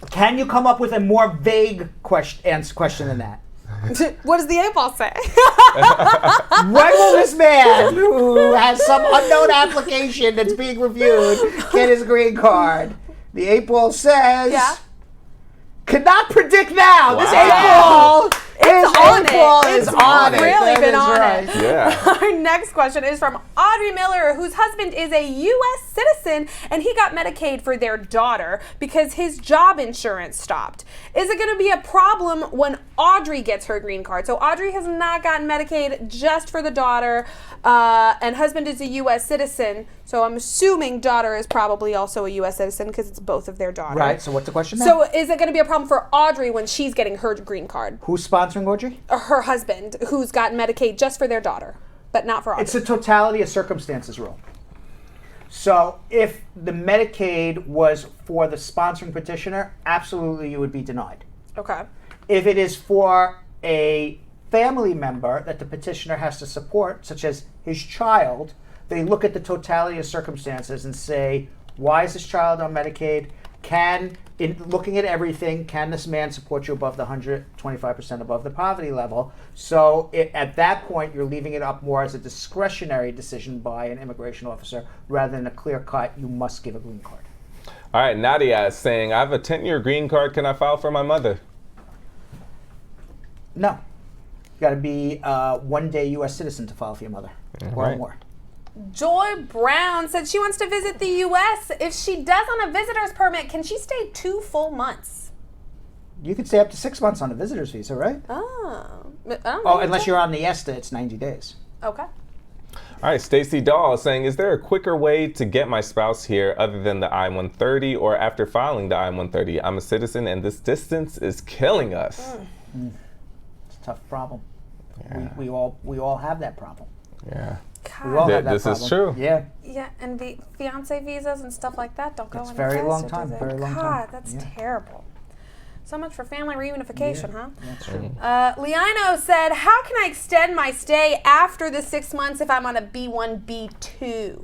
Can you come up with a more vague question than that? What does the 8-ball say? When will this man, who has some unknown application that's being reviewed, get his green card? The 8-ball says, Yeah. cannot predict now. This Wow. 8-ball is on it. is It's on it. really That been is on right. it. Yeah. Our next question is from Audrey Miller, whose husband is a U.S. citizen, and he got Medicaid for their daughter because his job insurance stopped. Is it going to be a problem when Audrey gets her green card? So Audrey has not gotten Medicaid just for the daughter, and husband is a U.S. citizen. So I'm assuming daughter is probably also a U.S. citizen because it's both of their daughters. Right, so what's the question now? So is it going to be a problem for Audrey when she's getting her green card? Who's sponsoring Audrey? Her husband, who's got Medicaid just for their daughter, but not for Audrey. It's a totality of circumstances rule. So if the Medicaid was for the sponsoring petitioner, absolutely you would be denied. Okay. If it is for a family member that the petitioner has to support, such as his child, they look at the totality of circumstances and say, why is this child on Medicaid? In looking at everything, can this man support you above the 125% above the poverty level? So at that point, you're leaving it up more as a discretionary decision by an immigration officer rather than a clear cut, you must give a green card. All right, Nadia is saying, I have a 10-year green card. Can I file for my mother? No. You got to be 1 day U.S. citizen to file for your mother or right. more. Joy Brown said she wants to visit the U.S. If she does on a visitor's permit, can she stay 2 full months? You could stay up to 6 months on a visitor's visa, right? Oh. I don't Oh, think unless so. you're on the ESTA, it's 90 days. Okay. All right, Stacy Dahl is saying, is there a quicker way to get my spouse here other than the I-130 or after filing the I-130? I'm a citizen and this distance is killing us. It's a tough problem. Yeah. We all have that problem. Yeah. We all have that This problem. is true. Yeah. Yeah, and fiance visas and stuff like that don't go That's any very faster, long does time, it? very long time. God, that's Yeah. terrible. So much for family reunification, huh? That's true. Liano said, how can I extend my stay after the 6 months if I'm on a B1, B2?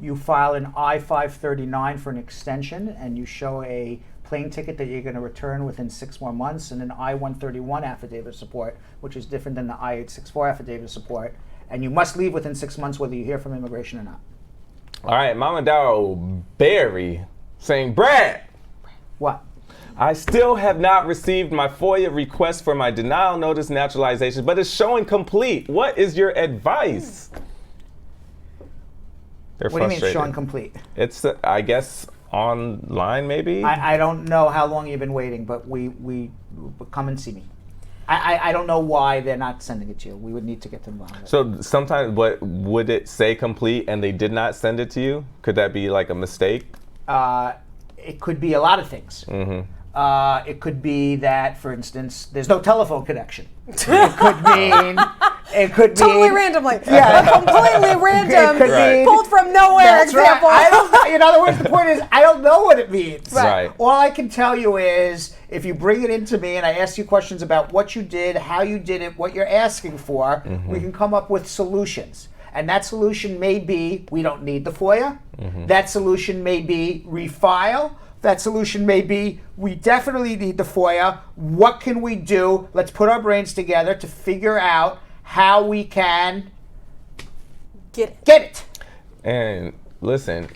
You file an I-539 for an extension, and you show a plane ticket that you're going to return within 6 more months, and an I-131 affidavit of support, which is different than the I-864 affidavit of support. And you must leave within 6 months whether you hear from immigration or not. All right, Mama Darrow Berry saying, Brad, What? I still have not received my FOIA request for my denial notice naturalization, but it's showing complete. What is your advice? They're What do you mean frustrated. showing complete? It's, I guess, online maybe? I don't know how long you've been waiting, but we come and see me. I don't know why they're not sending it to you. We would need to get them involved. So sometimes, but would it say complete and they did not send it to you? Could that be like a mistake? It could be a lot of things. It could be that, for instance, there's no telephone connection. It could Totally mean randomly. Yeah. A completely random, It could mean- pulled from nowhere That's right. example. In other words, the point is, I don't know what it means. Right. All I can tell you is, if you bring it into me and I ask you questions about what you did, how you did it, what you're asking for, we can come up with solutions. And that solution may be, we don't need the FOIA. That solution may be refile. That solution may be, we definitely need the FOIA. What can we do? Let's put our brains together to figure out how we can Get it. And listen,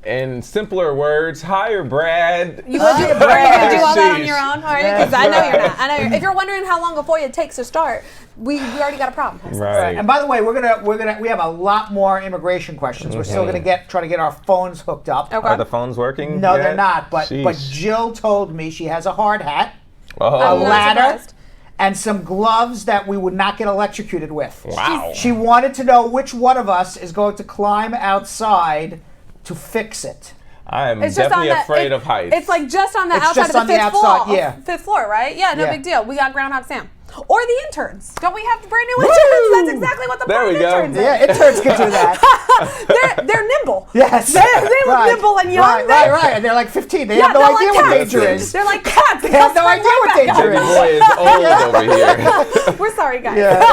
in simpler words, hire Brad. You would do all that on Sheesh. your own, are you? Because I know you're not. I know if you're wondering how long a FOIA takes to start, we already got a problem. Right. And by the way, we have a lot more immigration questions. We're still gonna try to get our phones hooked up. Okay. Are the phones working? No, yet? they're not. But Sheesh. Jill told me she has a hard hat, a Oh, I'm not ladder, surprised. and some gloves that we would not get electrocuted with. wow. She wanted to know which one of us is going to climb outside to fix it. I am It's just definitely on the, afraid of heights. It's like just on the It's outside just of on the the fifth outside, floor. yeah. Fifth floor, right? Yeah, no Yeah. big deal. We got Groundhog Sam. Or the interns. Don't we have brand new interns? That's exactly what the There point we go. interns is. Yeah, interns can do that. They're nimble. Yes. They look nimble and young. Right. And they're like 15. They Yeah, have no they're idea like what cats. danger is. They're like cats. They have no idea what danger Baby is. boy is old over here. We're sorry, guys.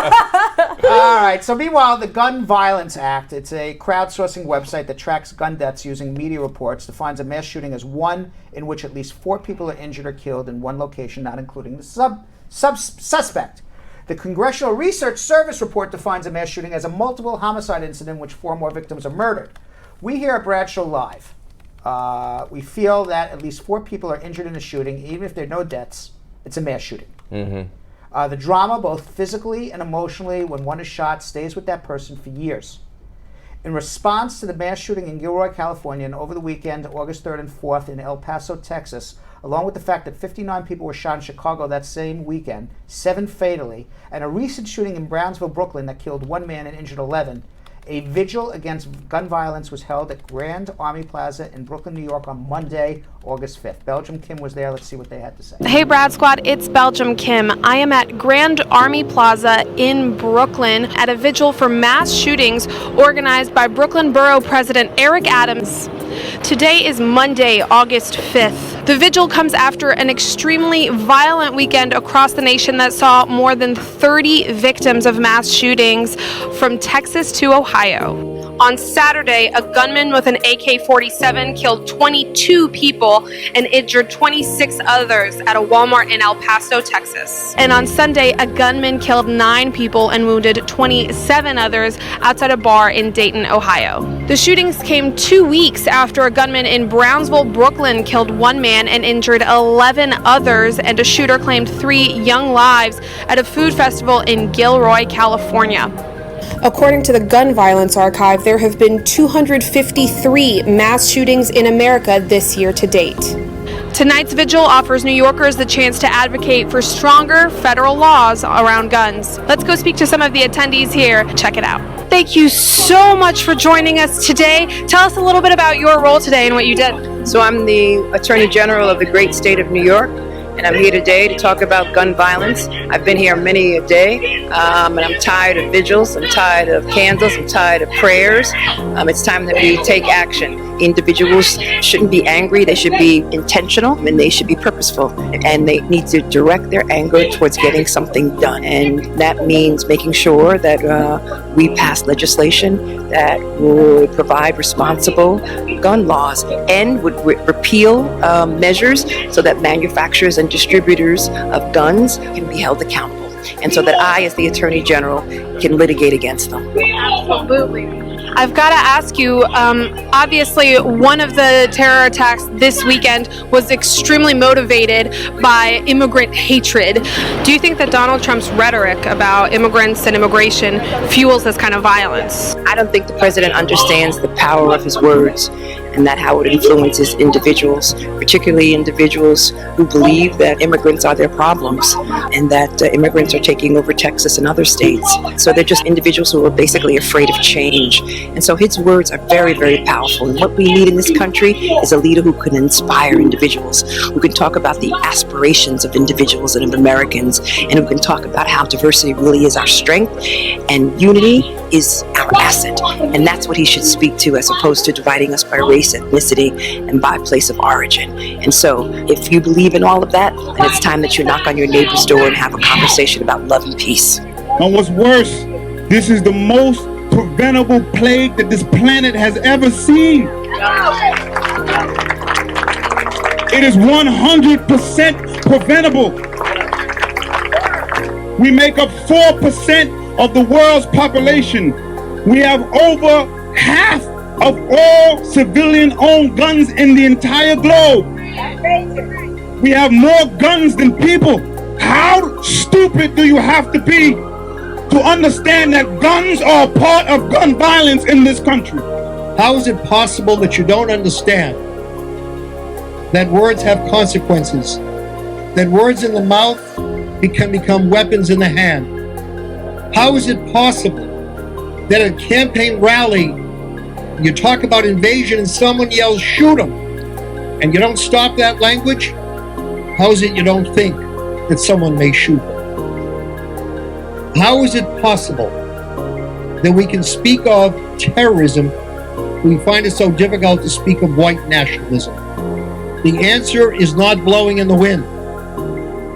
All right. So meanwhile, the Gun Violence Act, it's a crowdsourcing website that tracks gun deaths using media reports, defines a mass shooting as one in which at least 4 people are injured or killed in one location, not including the suspect. The Congressional Research Service report defines a mass shooting as a multiple homicide incident in which 4 more victims are murdered. We here at Bradshaw Live, we feel that at least 4 people are injured in a shooting, even if there are no deaths. It's a mass shooting. The drama, both physically and emotionally, when one is shot, stays with that person for years. In response to the mass shooting in Gilroy, California, and over the weekend, August 3rd and 4th in El Paso, Texas, along with the fact that 59 people were shot in Chicago that same weekend, 7 fatally, and a recent shooting in Brownsville, Brooklyn that killed 1 man and injured 11, a vigil against gun violence was held at Grand Army Plaza in Brooklyn, New York on Monday, August 5th. Belgium Kim was there. Let's see what they had to say. Hey Brad Squad, it's Belgium Kim. I am at Grand Army Plaza in Brooklyn at a vigil for mass shootings organized by Brooklyn Borough President Eric Adams. Today is Monday, August 5th. The vigil comes after an extremely violent weekend across the nation that saw more than 30 victims of mass shootings from Texas to Ohio. On Saturday, a gunman with an AK-47 killed 22 people and injured 26 others at a Walmart in El Paso, Texas. And on Sunday, a gunman killed 9 people and wounded 27 others outside a bar in Dayton, Ohio. The shootings came 2 weeks after a gunman in Brownsville, Brooklyn killed 1 man and injured 11 others, and a shooter claimed 3 young lives at a food festival in Gilroy, California. According to the Gun Violence Archive, there have been 253 mass shootings in America this year to date. Tonight's vigil offers New Yorkers the chance to advocate for stronger federal laws around guns. Let's go speak to some of the attendees here. Check it out. Thank you so much for joining us today. Tell us a little bit about your role today and what you did. So I'm the Attorney General of the great state of New York, and I'm here today to talk about gun violence. I've been here many a day, and I'm tired of vigils, I'm tired of candles, I'm tired of prayers. It's time that we take action. Individuals shouldn't be angry, they should be intentional, and they should be purposeful, and they need to direct their anger towards getting something done. And that means making sure that we pass legislation that would provide responsible gun laws and would repeal measures so that manufacturers and distributors of guns can be held accountable, and so that I, as the Attorney General, can litigate against them. Absolutely. I've got to ask you, obviously one of the terror attacks this weekend was extremely motivated by immigrant hatred. Do you think that Donald Trump's rhetoric about immigrants and immigration fuels this kind of violence? I don't think the president understands the power of his words and that how it influences individuals, particularly individuals who believe that immigrants are their problems and that immigrants are taking over Texas and other states. So they're just individuals who are basically afraid of change. And so his words are very, very powerful. And what we need in this country is a leader who can inspire individuals, who can talk about the aspirations of individuals and of Americans, and who can talk about how diversity really is our strength and unity is our asset. And that's what he should speak to, as opposed to dividing us by race, ethnicity, and by place of origin. And so if you believe in all of that, then it's time that you knock on your neighbor's door and have a conversation about love and peace. And what's worse, this is the most preventable plague that this planet has ever seen. It is 100% preventable. We make up 4% of the world's population. We have over half of all civilian-owned guns in the entire globe. We have more guns than people. How stupid do you have to be to understand that guns are a part of gun violence in this country? How is it possible that you don't understand that words have consequences? That words in the mouth can become weapons in the hand? How is it possible that at a campaign rally you talk about invasion and someone yells, "Shoot them," and you don't stop that language? How is it you don't think that someone may shoot them? How is it possible that we can speak of terrorism when we find it so difficult to speak of white nationalism? The answer is not blowing in the wind.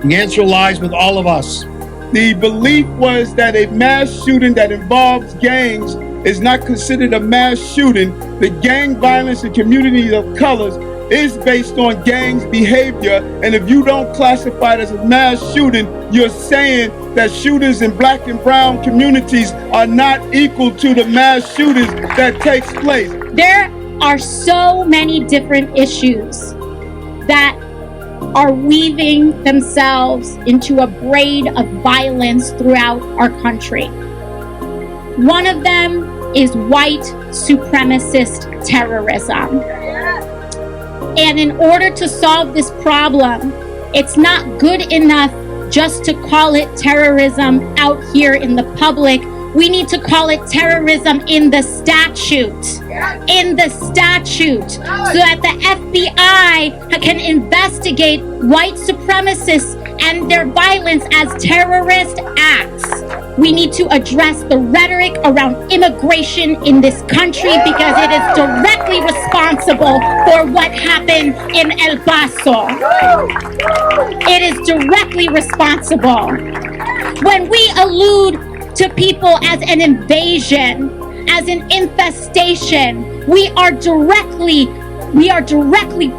The answer lies with all of us. The belief was that a mass shooting that involves gangs is not considered a mass shooting. The gang violence in communities of colors is based on gangs' behavior, and if you don't classify it as a mass shooting, you're saying that shooters in black and brown communities are not equal to the mass shootings that takes place. There are so many different issues that are weaving themselves into a braid of violence throughout our country. One of them is white supremacist terrorism. And in order to solve this problem, it's not good enough just to call it terrorism out here in the public. We need to call it terrorism in the statute. In the statute. So that the FBI can investigate white supremacists and their violence as terrorist acts. We need to address the rhetoric around immigration in this country because it is directly responsible for what happened in El Paso. It is directly responsible. When we allude to people as an invasion, as an infestation, we are directly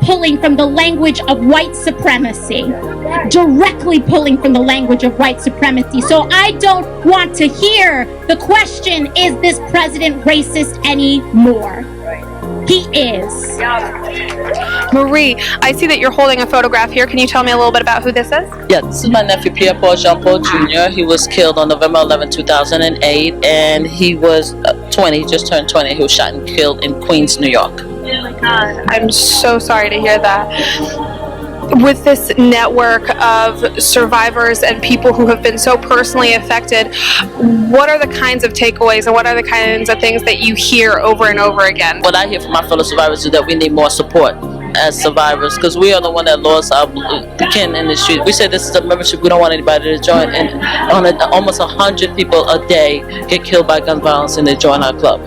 pulling from the language of white supremacy. Directly pulling from the language of white supremacy. So I don't want to hear the question, is this president racist anymore? He is. Marie, I see that you're holding a photograph here. Can you tell me a little bit about who this is? Yeah, this is my nephew Pierre Paul Jean Paul Jr. He was killed on November 11, 2008, and he was 20, just turned 20. He was shot and killed in Queens, New York. Oh my God, I'm so sorry to hear that. With this network of survivors and people who have been so personally affected, what are the kinds of takeaways and what are the kinds of things that you hear over and over again? What I hear from my fellow survivors is that we need more support as survivors, because we are the one that lost our kin in the street. We say this is a membership, we don't want anybody to join, and almost 100 people a day get killed by gun violence and they join our club.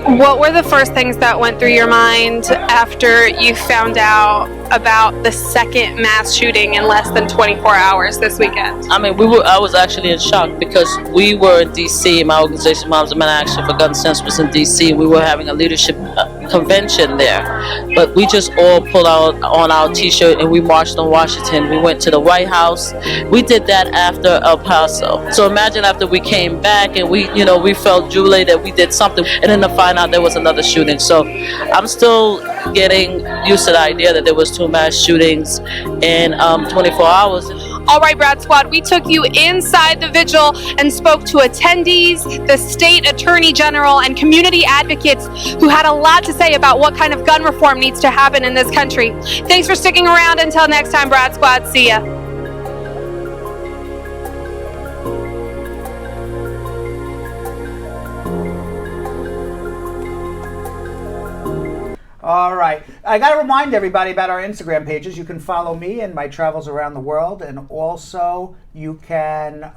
What were the first things that went through your mind after you found out about the second mass shooting in less than 24 hours this weekend? I mean, I was actually in shock because we were in D.C. My organization, Moms and Men Action for Gun Sense, was in D.C. We were having a leadership convention there. But we just all pulled out on our T-shirt and we marched on Washington. We went to the White House. We did that after El Paso. So imagine after we came back and we felt jubilated that we did something, and then to find out there was another shooting. So I'm still getting used to the idea that there was 2 mass shootings in 24 hours. All right, Brad Squad, we took you inside the vigil and spoke to attendees, the state attorney general, and community advocates who had a lot to say about what kind of gun reform needs to happen in this country. Thanks for sticking around. Until next time, Brad Squad, see ya. All right. I got to remind everybody about our Instagram pages. You can follow me and my travels around the world, and also you can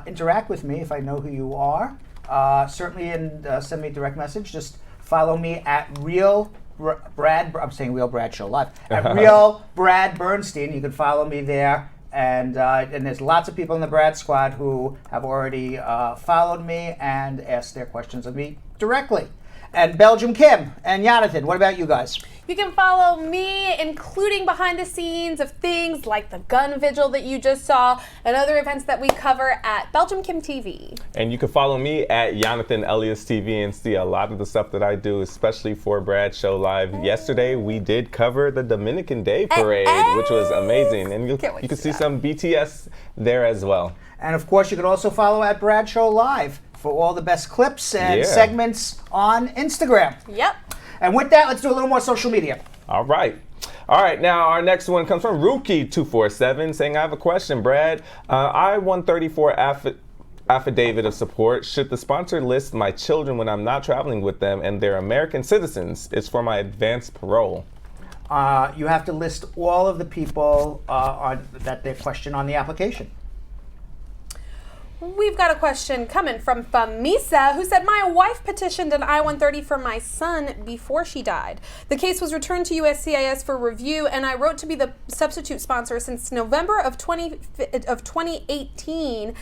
interact with me if I know who you are. Certainly, and send me a direct message. Just follow me at Real Brad. I'm saying Real Brad Show Live at Real Brad Bernstein. You can follow me there. And there's lots of people in the Brad Squad who have already followed me and asked their questions of me directly. And Belgium Kim and Jonathan, what about you guys? You can follow me, including behind the scenes of things like the gun vigil that you just saw and other events that we cover at Belgium Kim TV. And you can follow me at Jonathan Elias TV and see a lot of the stuff that I do, especially for Brad Show Live. Yesterday, we did cover the Dominican Day Parade, which was amazing. And you can see some BTS there as well. And of course, you can also follow at Brad Show Live for all the best clips and segments on Instagram. Yep. And with that, let's do a little more social media. All right. Now our next one comes from Rookie247 saying, I have a question, Brad. I-134 affidavit of support. Should the sponsor list my children when I'm not traveling with them and they're American citizens? It's for my advanced parole. You have to list all of the people that they question on the application. We've got a question coming from Famisa, who said, my wife petitioned an I-130 for my son before she died. The case was returned to USCIS for review, and I wrote to be the substitute sponsor since November of 2018,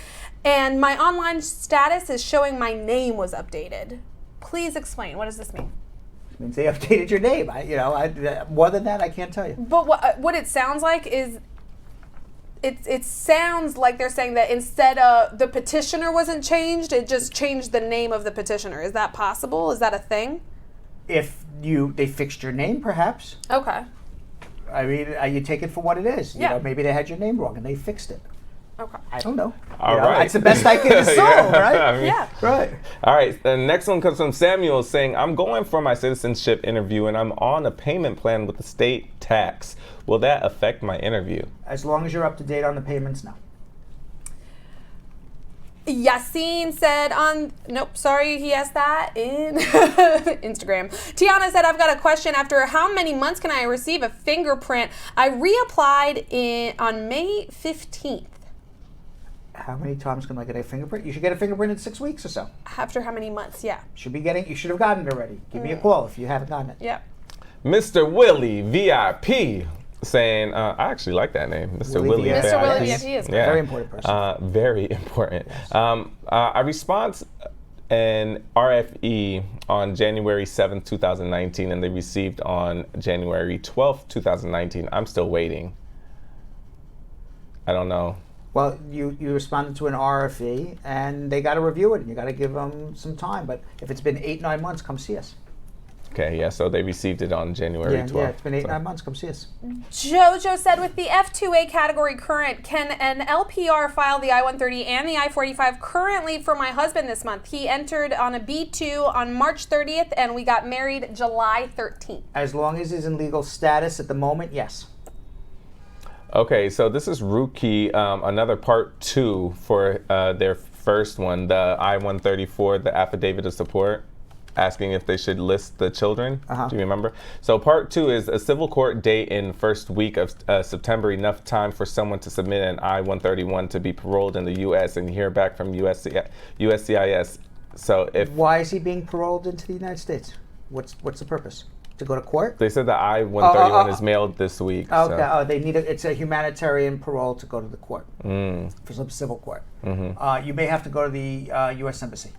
and my online status is showing my name was updated. Please explain. What does this mean? It means they updated your name. More than that, I can't tell you. But what it sounds like is, it sounds like they're saying that instead of the petitioner wasn't changed, it just changed the name of the petitioner. Is that possible? Is that a thing? If they fixed your name, perhaps. Okay. I mean, you take it for what it is. Yeah. Maybe they had your name wrong and they fixed it. Okay. I don't know. All right. That's the best I can assume, right? I mean, Right. All right. The next one comes from Samuel saying, I'm going for my citizenship interview and I'm on a payment plan with the state tax. Will that affect my interview? As long as you're up to date on the payments now. Yassine said he asked that in Instagram. Tiana said, I've got a question. After how many months can I receive a fingerprint? I reapplied on May 15th. How many times can I get a fingerprint? You should get a fingerprint in 6 weeks or so. After how many months? Yeah. You should have gotten it already. Give me a call if you haven't gotten it. Yeah. Mr. Willie VIP saying, I actually like that name, Mr. Willie VIP. Mr. Willie VIP is a very important person. Very important. Yes. I respond an RFE on January 7th, 2019, and they received on January 12th, 2019. I'm still waiting. I don't know. Well, you responded to an RFE, and they got to review it, and you got to give them some time. But if it's been 8-9 months, come see us. Okay, yeah, so they received it on January 12th. Yeah, it's been 8-9 months. Come see us. Jojo said, with the F2A category current, can an LPR file the I-130 and the I-45 currently for my husband this month? He entered on a B2 on March 30th, and we got married July 13th. As long as he's in legal status at the moment, yes. Okay, so this is Rookie, another part 2 for their first one, the I-134, the affidavit of support, asking if they should list the children. Do you remember? So part 2 is a civil court date in first week of September, enough time for someone to submit an I-131 to be paroled in the U.S. and hear back from USCIS. So why is he being paroled into the United States? What's the purpose? To go to court? They said the I-131 is mailed this week. Okay. So. They need it's a humanitarian parole to go to the court for some civil court. Mm-hmm. You may have to go to the U.S. Embassy.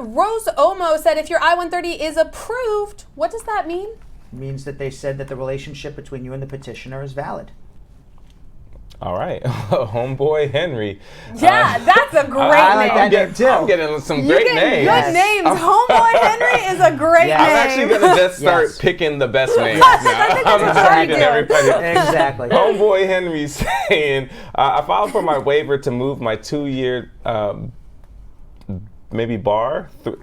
Rose Omo said, if your I-130 is approved, what does that mean? Means that they said that the relationship between you and the petitioner is valid. All right, homeboy Henry. Yeah, that's a great I like name. that name too. I'm getting some great names. Good names. Homeboy Henry is a great name. I'm actually gonna just start picking the best names now. I'm just reading everybody. Exactly. Homeboy Henry saying, I filed for my waiver to move my 2-year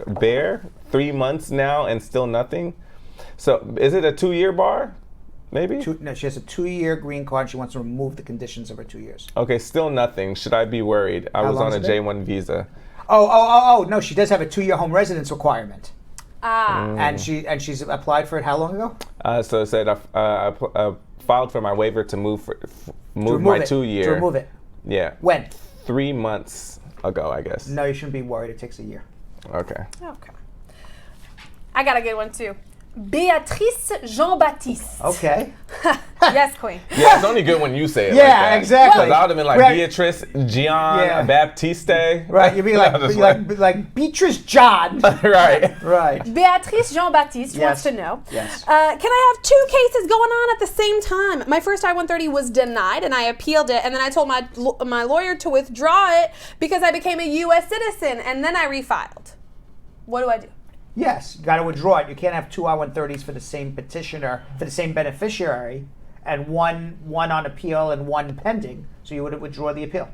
bear 3 months now and still nothing. So is it a 2-year bar? Maybe? No, she has a 2-year green card. She wants to remove the conditions of her 2 years. Okay, still nothing. Should I be worried? I was on a J1 visa. Oh, no, she does have a 2-year home residence requirement. Ah. And she's applied for it how long ago? So it said I filed for my waiver to move my 2-year. To remove it. Yeah. When? 3 months ago, I guess. No, you shouldn't be worried. It takes a year. Okay. I got a good one too. Beatrice Jean-Baptiste. Okay. Yes, queen. Yeah, it's only good when you say it Yeah, like that. exactly. Because I would have been like Right. Beatrice Jean Baptiste. Right, you'd be like Beatrice John. Right. Right. Beatrice Jean-Baptiste wants to know. Yes. Can I have 2 cases going on at the same time? My first I-130 was denied, and I appealed it, and then I told my lawyer to withdraw it because I became a U.S. citizen, and then I refiled. What do I do? Yes, you got to withdraw it. You can't have 2 I-130s for the same petitioner, for the same beneficiary, and one on appeal and one pending. So you would withdraw the appeal.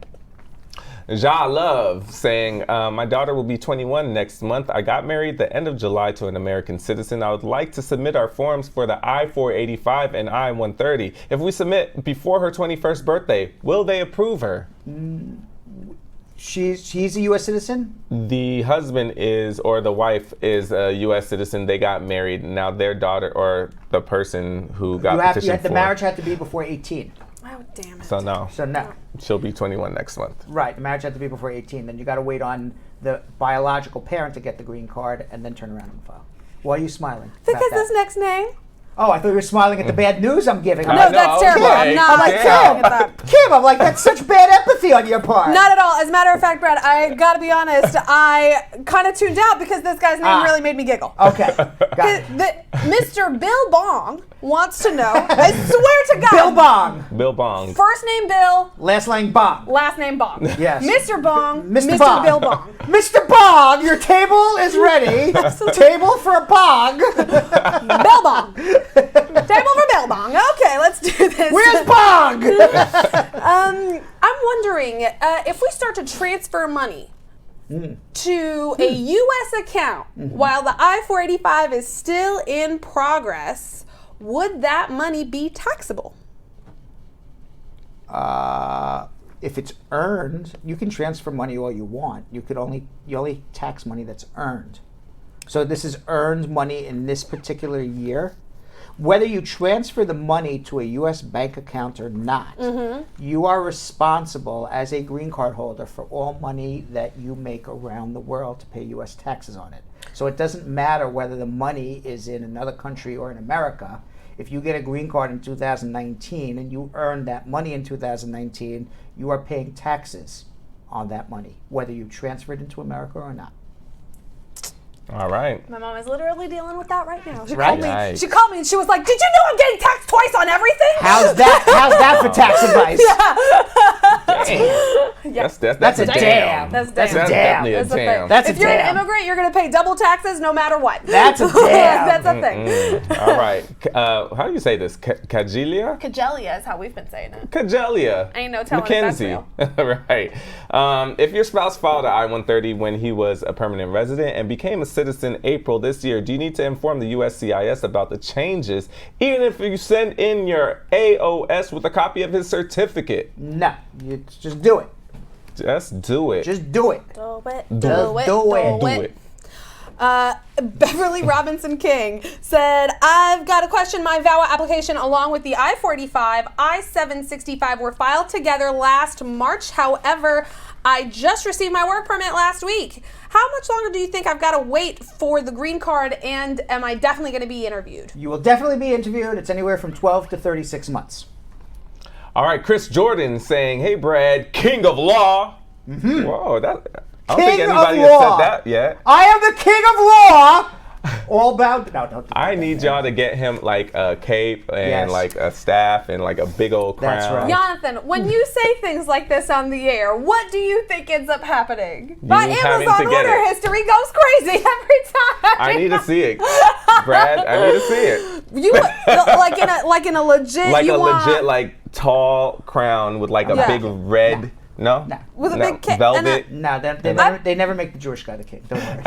Ja Love saying, my daughter will be 21 next month. I got married the end of July to an American citizen. I would like to submit our forms for the I-485 and I-130. If we submit before her 21st birthday, will they approve her? She's a U.S. citizen? The husband is, or the wife is a U.S. citizen. They got married. Now their daughter, or the person who got petitioned for. The marriage had to be before 18. Oh, damn it. So no. She'll be 21 next month. Right, the marriage had to be before 18. Then you got to wait on the biological parent to get the green card and then turn around and file. Why are you smiling? Because this next name. Oh, I thought you were smiling at the bad news I'm giving. No, that's terrible. I'm not Kim, I'm like, that's such bad empathy on your part. Not at all. As a matter of fact, Brad, I gotta be honest, I kind of tuned out because this guy's name really made me giggle. Okay. Got it. Mr. Bill Bong wants to know, I swear to God. Bill Bong. Bill Bong. First name Bill. Last name Bong. Last name Bong. Yes. Mr. Bong. Mr. Bong. Bill Bong. Mr. Bong, your table is ready. Table for a Bong. Bill Bong. Table for Bill Bong. Okay, let's do this. Where's Bong? I'm wondering if we start to transfer money to a U.S. account while the I-485 is still in progress, would that money be taxable? If it's earned, you can transfer money all you want. You only tax money that's earned. So this is earned money in this particular year. Whether you transfer the money to a U.S. bank account or not, you are responsible as a green card holder for all money that you make around the world to pay U.S. taxes on it. So it doesn't matter whether the money is in another country or in America. If you get a green card in 2019 and you earn that money in 2019, you are paying taxes on that money, whether you transfer it into America or not. All right. My mom is literally dealing with that right now. She Right? called me. Nice. She called me and she was like, "Did you know I'm getting taxed twice on everything?" How's that for tax advice? Yeah. That's a damn. That's That's a damn. definitely a That's a damn. thing. That's a if you're an damn. immigrant, you're going to pay double taxes no matter what. That's a damn. That's a thing. All right. How do you say this? Kajelia? Kajelia is how we've been saying it. Kajelia. Ain't no telling if that's Mackenzie. Right. If your spouse filed an I-130 when he was a permanent resident and became a citizen April this year, do you need to inform the USCIS about the changes, even if you send in your AOS with a copy of his certificate? No, you just do it. Just do it. Just do it. Do it. Do Do it. it. Do it. Do it. Beverly Robinson King said, I've got to question my VAWA application along with the I-45, I-765 were filed together last March. However, I just received my work permit last week. How much longer do you think I've got to wait for the green card, and am I definitely going to be interviewed? You will definitely be interviewed. It's anywhere from 12 to 36 months. All right, Chris Jordan saying, hey, Brad, king of law. Whoa, I don't think King anybody of has law. said that yet. I am the king of law. All about. No, don't do that. I need y'all to get him like a cape and Yes. like a staff and like a big old crown. That's right. Jonathan, when you say things like this on the air, what do you think ends up happening? My having Amazon to get order it. history goes crazy every time. I need to see it, Brad. I need to see it. You like in a legit. Like you a want, legit like tall crown with like a Yeah. big red. No. With a big cape velvet. No, they never make the Jewish guy the king. Don't worry.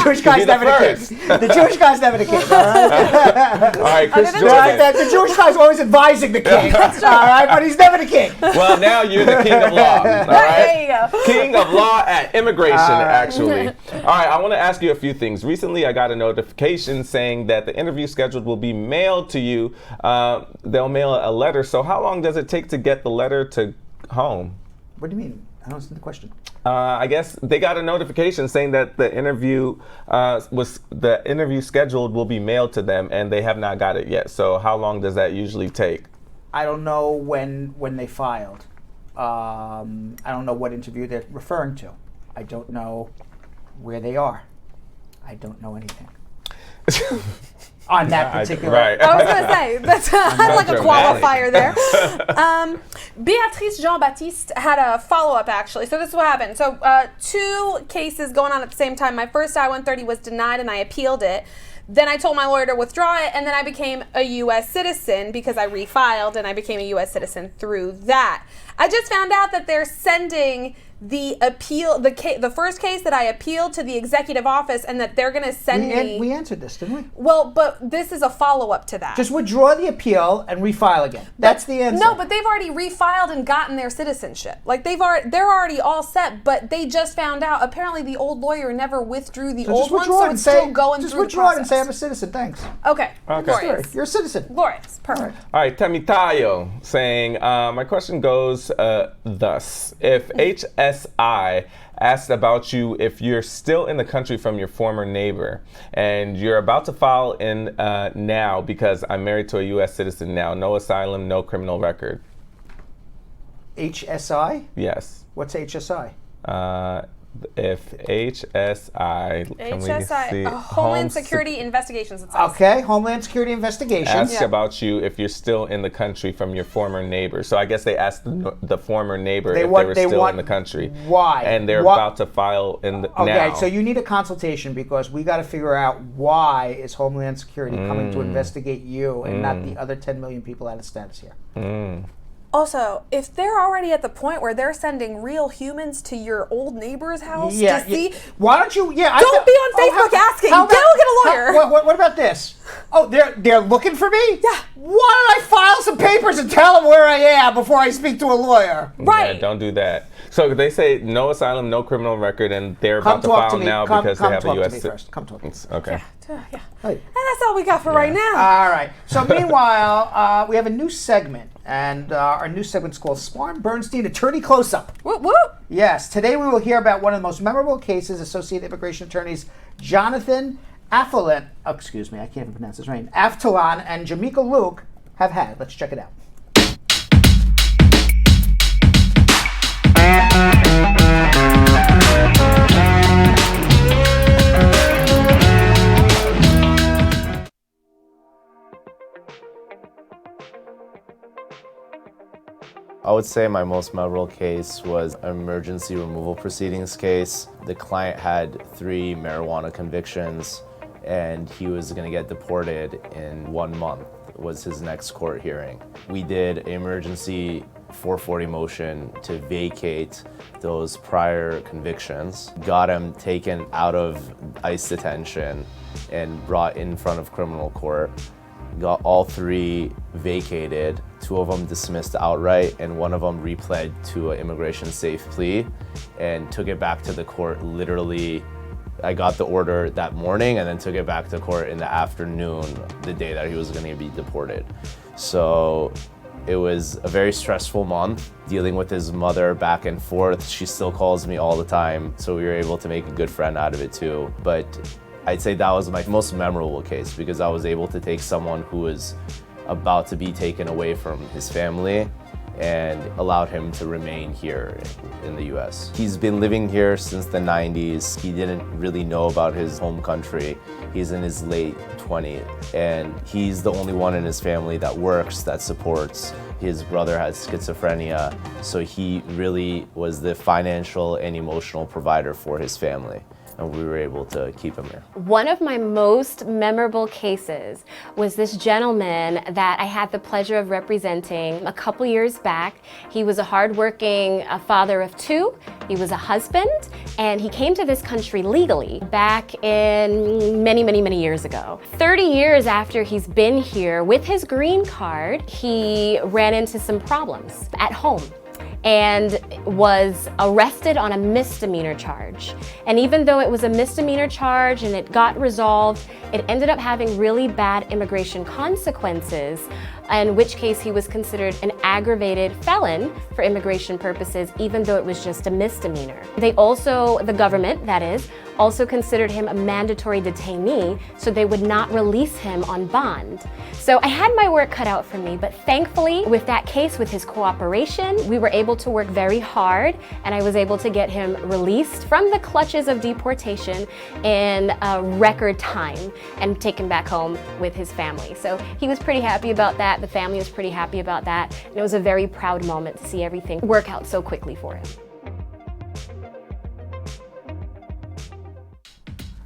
Jewish Be guy's the never the first. king. The Jewish guy's never the king. All right. All right, Chris Right, Jordan. the Jewish guy's always advising the king. All right, but he's never the king. Well, now you're the king of law. All right. There you go. King of law at immigration, All right. actually. All right, I want to ask you a few things. Recently, I got a notification saying that the interview scheduled will be mailed to you. They'll mail a letter. So how long does it take to get the letter to home? What do you mean? I don't understand the question. I guess they got a notification saying that the interview scheduled will be mailed to them, and they have not got it yet. So how long does that usually take? I don't know when they filed. I don't know what interview they're referring to. I don't know where they are. I don't know anything. On that particular. Right. I was gonna say that's like a qualifier there. Beatrice Jean-Baptiste had a follow-up actually. So this is what happened. So 2 cases going on at the same time. My first I-130 was denied and I appealed it. Then I told my lawyer to withdraw it, and then I became a U.S. citizen because I refiled, and I became a U.S. citizen through that. I just found out that they're sending the appeal, the first case that I appealed to the executive office, and that they're going to send me. We answered this, didn't we? Well, but this is a follow-up to that. Just withdraw the appeal and refile again. That's the answer. No, but they've already refiled and gotten their citizenship. Like they're already all set, but they just found out apparently the old lawyer never withdrew the old one, so it's still going through the process. Just withdraw it and say I'm a citizen. Thanks. Okay. Okay. Glorious. You're a citizen. Glorious. Perfect. All right, Temitayo saying, my question goes thus. If HSI asked about you if you're still in the country from your former neighbor and you're about to file in now because I'm married to a U.S. citizen now, no asylum, no criminal record. HSI? Yes. What's HSI? If HSI, can we see? Homeland Security Investigations. It says. Okay, Homeland Security Investigations. Ask about you if you're still in the country from your former neighbor. So I guess they asked the former neighbor if they were still in the country. Why? And they're about to file in now. Okay, so you need a consultation because we got to figure out why is Homeland Security coming to investigate you and not the other 10 million people out of status here. Also, if they're already at the point where they're sending real humans to your old neighbor's house Yeah, to see, why don't you? Yeah, don't be on Facebook asking. Go get a lawyer. What about this? Oh, they're looking for me? Yeah. Why don't I file some papers and tell them where I am before I speak to a lawyer? Right. Yeah, don't do that. So they say no asylum, no criminal record, and they're about to file now because they have a U.S. citizen. Come talk to me. Okay. Yeah. And that's all we got for right now. All right. So meanwhile, we have a new segment, and our new segment is called Spar Bernstein Attorney Close-Up. Whoop whoop. Yes. Today we will hear about one of the most memorable cases Associate Immigration Attorneys Jonathan Aftalion, I can't even pronounce his name, Aftalion and Jamila Luke have had. Let's check it out. I would say my most memorable case was an emergency removal proceedings case. The client had 3 marijuana convictions and he was going to get deported in 1 month was his next court hearing. We did an emergency 440 motion to vacate those prior convictions, got him taken out of ICE detention and brought in front of criminal court. Got all 3 vacated, 2 of them dismissed outright, and 1 of them repled to an immigration safe plea and took it back to the court literally. I got the order that morning and then took it back to court in the afternoon, the day that he was going to be deported. So it was a very stressful month dealing with his mother back and forth. She still calls me all the time, so we were able to make a good friend out of it too. But I'd say that was my most memorable case because I was able to take someone who was about to be taken away from his family and allowed him to remain here in the US. He's been living here since the 90s. He didn't really know about his home country. He's in his late 20s, and he's the only one in his family that works, that supports. His brother has schizophrenia, so he really was the financial and emotional provider for his family, and we were able to keep him here. One of my most memorable cases was this gentleman that I had the pleasure of representing a couple years back. He was a hardworking father of two. He was a husband, and he came to this country legally back in many years ago. 30 years after he's been here with his green card, he ran into some problems at home and was arrested on a misdemeanor charge. And even though it was a misdemeanor charge and it got resolved, it ended up having really bad immigration consequences, in which case he was considered an aggravated felon for immigration purposes, even though it was just a misdemeanor. They also, the government that is, also considered him a mandatory detainee, so they would not release him on bond. So I had my work cut out for me, but thankfully with that case, with his cooperation, we were able to work very hard, and I was able to get him released from the clutches of deportation in a record time and taken back home with his family. So he was pretty happy about that. The family was pretty happy about that. And it was a very proud moment to see everything work out so quickly for him.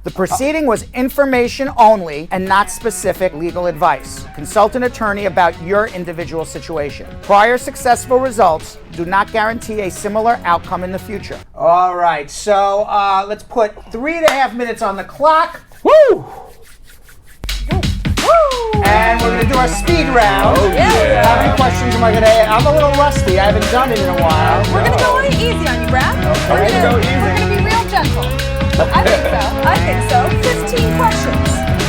The proceeding was information only and not specific legal advice. Consult an attorney about your individual situation. Prior successful results do not guarantee a similar outcome in the future. All right, so let's put 3.5 minutes on the clock. Woo! And we're gonna do our speed round. Oh, yeah. How many questions am I gonna add? I'm a little rusty. I haven't done it in a while. We're gonna go easy on you, Brad. Okay. We're Go gonna easy. be real gentle. I think so. 15 questions.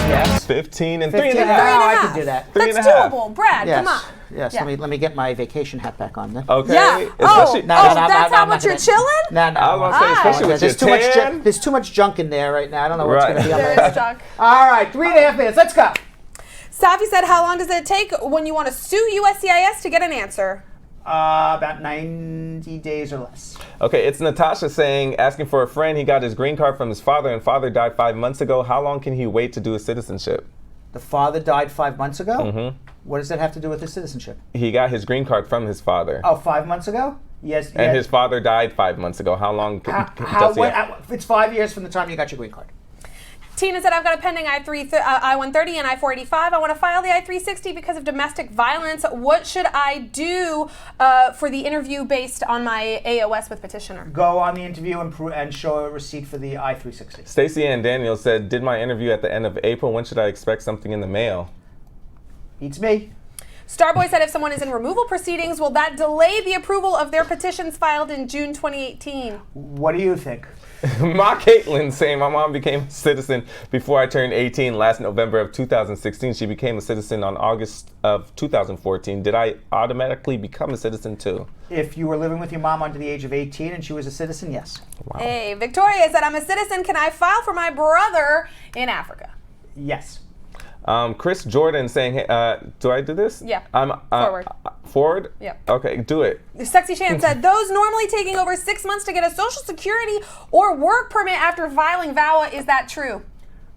Yes. 15 and 15 3.5. I could do that. Three That's and a half. doable. Brad, Yes. come on. Yes. Yeah. Let me get my vacation hat back on then. Okay. Yeah. Especially- That's how much you're chilling? No. I was gonna say, especially with There's your too much. tan. There's too much junk in there right now. I don't know what's Right. gonna be on There my is junk. All right, 3.5 minutes. Let's go. Safi said, how long does it take when you want to sue USCIS to get an answer? About 90 days or less. Okay, it's Natasha asking for a friend. He got his green card from his father, and father died 5 months ago. How long can he wait to do his citizenship? The father died 5 months ago? Mm-hmm. What does that have to do with his citizenship? He got his green card from his father. Oh, 5 months ago? Yes. And his father died 5 months ago. How long does he have? It's 5 years from the time you got your green card. Tina said, I've got a pending I-130 and I-485. I want to file the I-360 because of domestic violence. What should I do for the interview based on my AOS with petitioner? Go on the interview and show a receipt for the I-360. Stacey Ann Daniel said, did my interview at the end of April. When should I expect something in the mail? Beats me. Starboy said, if someone is in removal proceedings, will that delay the approval of their petitions filed in June 2018? What do you think? Ma Caitlin saying, my mom became a citizen before I turned 18 last November of 2016. She became a citizen on August of 2014. Did I automatically become a citizen too? If you were living with your mom under the age of 18 and she was a citizen, yes. Wow. Hey, Victoria said, I'm a citizen. Can I file for my brother in Africa? Yes. Chris Jordan saying, hey, do I do this? Yeah. Forward. Forward? Yeah. Okay, do it. Sexy Shan said, those normally taking over 6 months to get a social security or work permit after filing VAWA, is that true?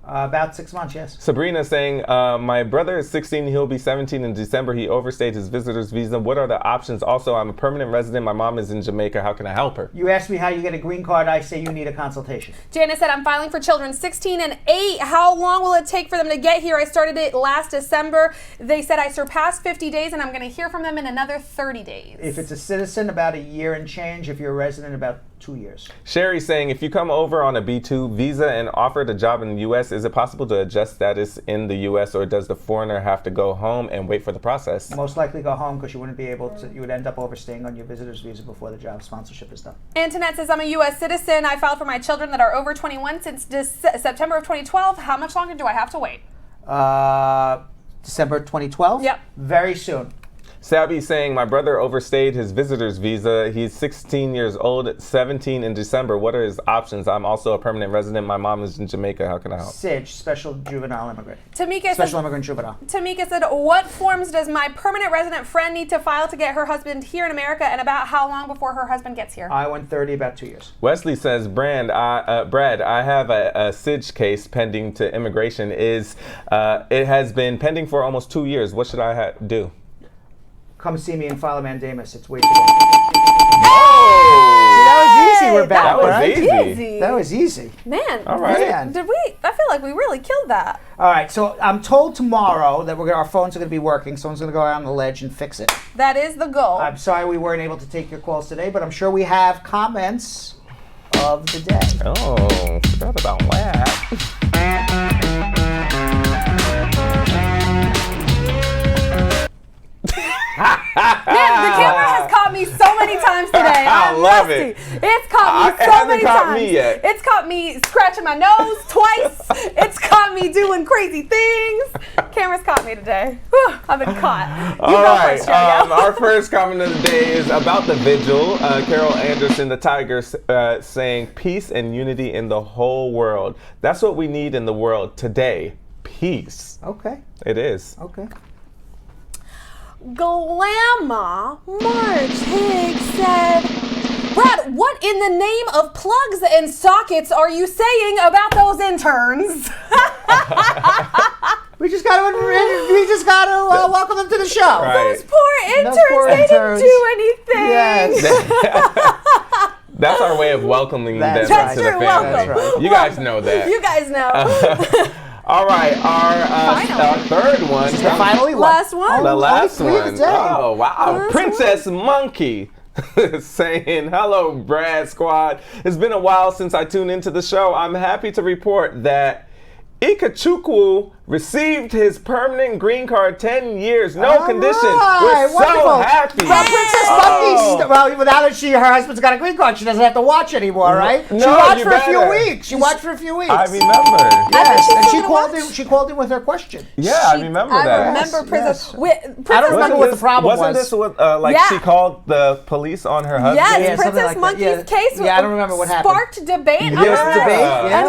About 6 months, yes. Sabrina saying, my brother is 16, he'll be 17 in December. He overstayed his visitor's visa. What are the options? Also, I'm a permanent resident. My mom is in Jamaica. How can I help her? You asked me how you get a green card. I say you need a consultation. Janice said, I'm filing for children 16 and 8. How long will it take for them to get here? I started it last December. They said I surpassed 50 days and I'm going to hear from them in another 30 days. If it's a citizen, about a year and change. If you're a resident, about 2 years. Sherry saying, if you come over on a B2 visa and offered a job in the U.S., is it possible to adjust status in the U.S. or does the foreigner have to go home and wait for the process? Most likely go home because you wouldn't be able to, you would end up overstaying on your visitor's visa before the job sponsorship is done. Antoinette says, I'm a U.S. citizen. I filed for my children that are over 21 since September of 2012. How much longer do I have to wait? December 2012? Yep. Very soon. Sabby saying, my brother overstayed his visitor's visa. He's 16 years old, 17 in December. What are his options? I'm also a permanent resident. My mom is in Jamaica. How can I help? SIJ, special juvenile immigrant. Tamika Special immigrant juvenile. Tamika said, what forms does my permanent resident friend need to file to get her husband here in America, and about how long before her husband gets here? I-130, about 2 years. Wesley says, Brad, I have a SIJ case pending to immigration. It has been pending for almost 2 years. What should I do? Come see me and file a mandamus. It's way too long. That was easy. We're back, That was right? easy. That was easy. Man, All right. Man. I feel like we really killed that. All right, so I'm told tomorrow that our phones are going to be working. Someone's going to go out on the ledge and fix it. That is the goal. I'm sorry we weren't able to take your calls today, but I'm sure we have comments of the day. Oh, forgot about that. Man, the camera has caught me so many times today. I love it. It's caught me so many times. Me yet. It's caught me scratching my nose twice. It's caught me doing crazy things. Camera's caught me today. Whew, I've been caught. All right. Our first comment of the day is about the vigil. Carol Anderson, the Tiger, saying peace and unity in the whole world. That's what we need in the world today. Peace. Okay. It is. Okay. Glamma March Higgs said, Brad, what in the name of plugs and sockets are you saying about those interns? We just got to welcome them to the show. Right. Those poor interns, they didn't do anything. Yes. That's our way of welcoming them That's to right. the True, family. welcome. That's right. You guys know that. You guys know. All right, our third one. Finally, Last one. The last only 3 of the one. day. Oh, wow. Princess Monkey saying, hello, Brad Squad. It's been a while since I tuned into the show. I'm happy to report that Ikechukwu received his permanent green card, 10 years, no conditions. We're so happy. Well, Princess Monkey, well, now that her husband's got a green card, she doesn't have to watch anymore, right? No, she watched you for a few better. weeks. She watched for a few weeks. I remember. Yes, and she called in with her question. Yeah, I remember that. I remember Princess. I don't remember what the problem was. Wasn't this what, she called the police on her husband? Yes, Princess Monkey's case I don't remember what happened. sparked debate. And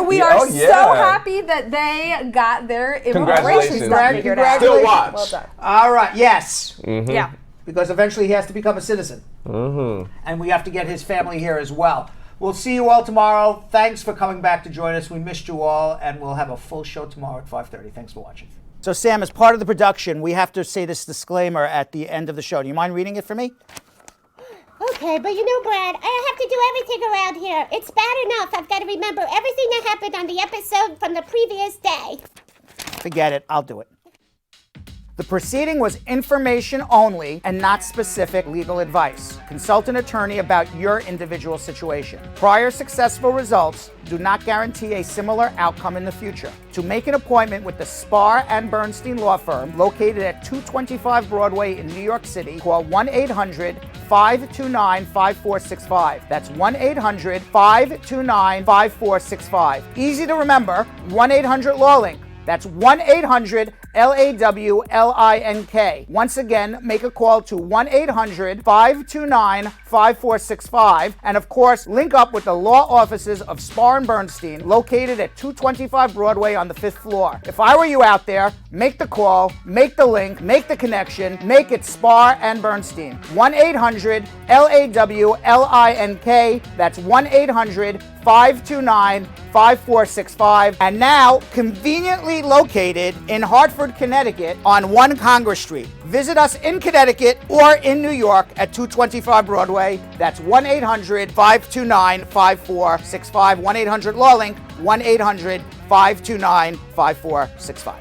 we are so happy that they got their immigration stuff figured out. Still watch. Well done. All right, yes. Mm-hmm. Yeah. Because eventually he has to become a citizen. Mm-hmm. And we have to get his family here as well. We'll see you all tomorrow. Thanks for coming back to join us. We missed you all, and we'll have a full show tomorrow at 5:30. Thanks for watching. So, Sam, as part of the production, we have to say this disclaimer at the end of the show. Do you mind reading it for me? Okay, but you know, Brad, I have to do everything around here. It's bad enough I've got to remember everything that happened on the episode from the previous day. Forget it. I'll do it. The proceeding was information only and not specific legal advice. Consult an attorney about your individual situation. Prior successful results do not guarantee a similar outcome in the future. To make an appointment with the Spar and Bernstein Law Firm, located at 225 Broadway in New York City, call 1-800-529-5465. That's 1-800-529-5465. Easy to remember, 1-800-LAWLINK. That's 1-800-LAWLINK. Once again, make a call to 1-800-529-5465. And of course, link up with the law offices of Spar and Bernstein, located at 225 Broadway on the 5th floor. If I were you out there, make the call, make the link, make the connection, make it Spar and Bernstein. 1-800-LAWLINK. That's 1-800-529-5465. And now, conveniently located in Hartford, Connecticut on 1 Congress Street. Visit us in Connecticut or in New York at 225 Broadway. That's 1-800-529-5465. 1-800-LAWLINK. 1-800-529-5465.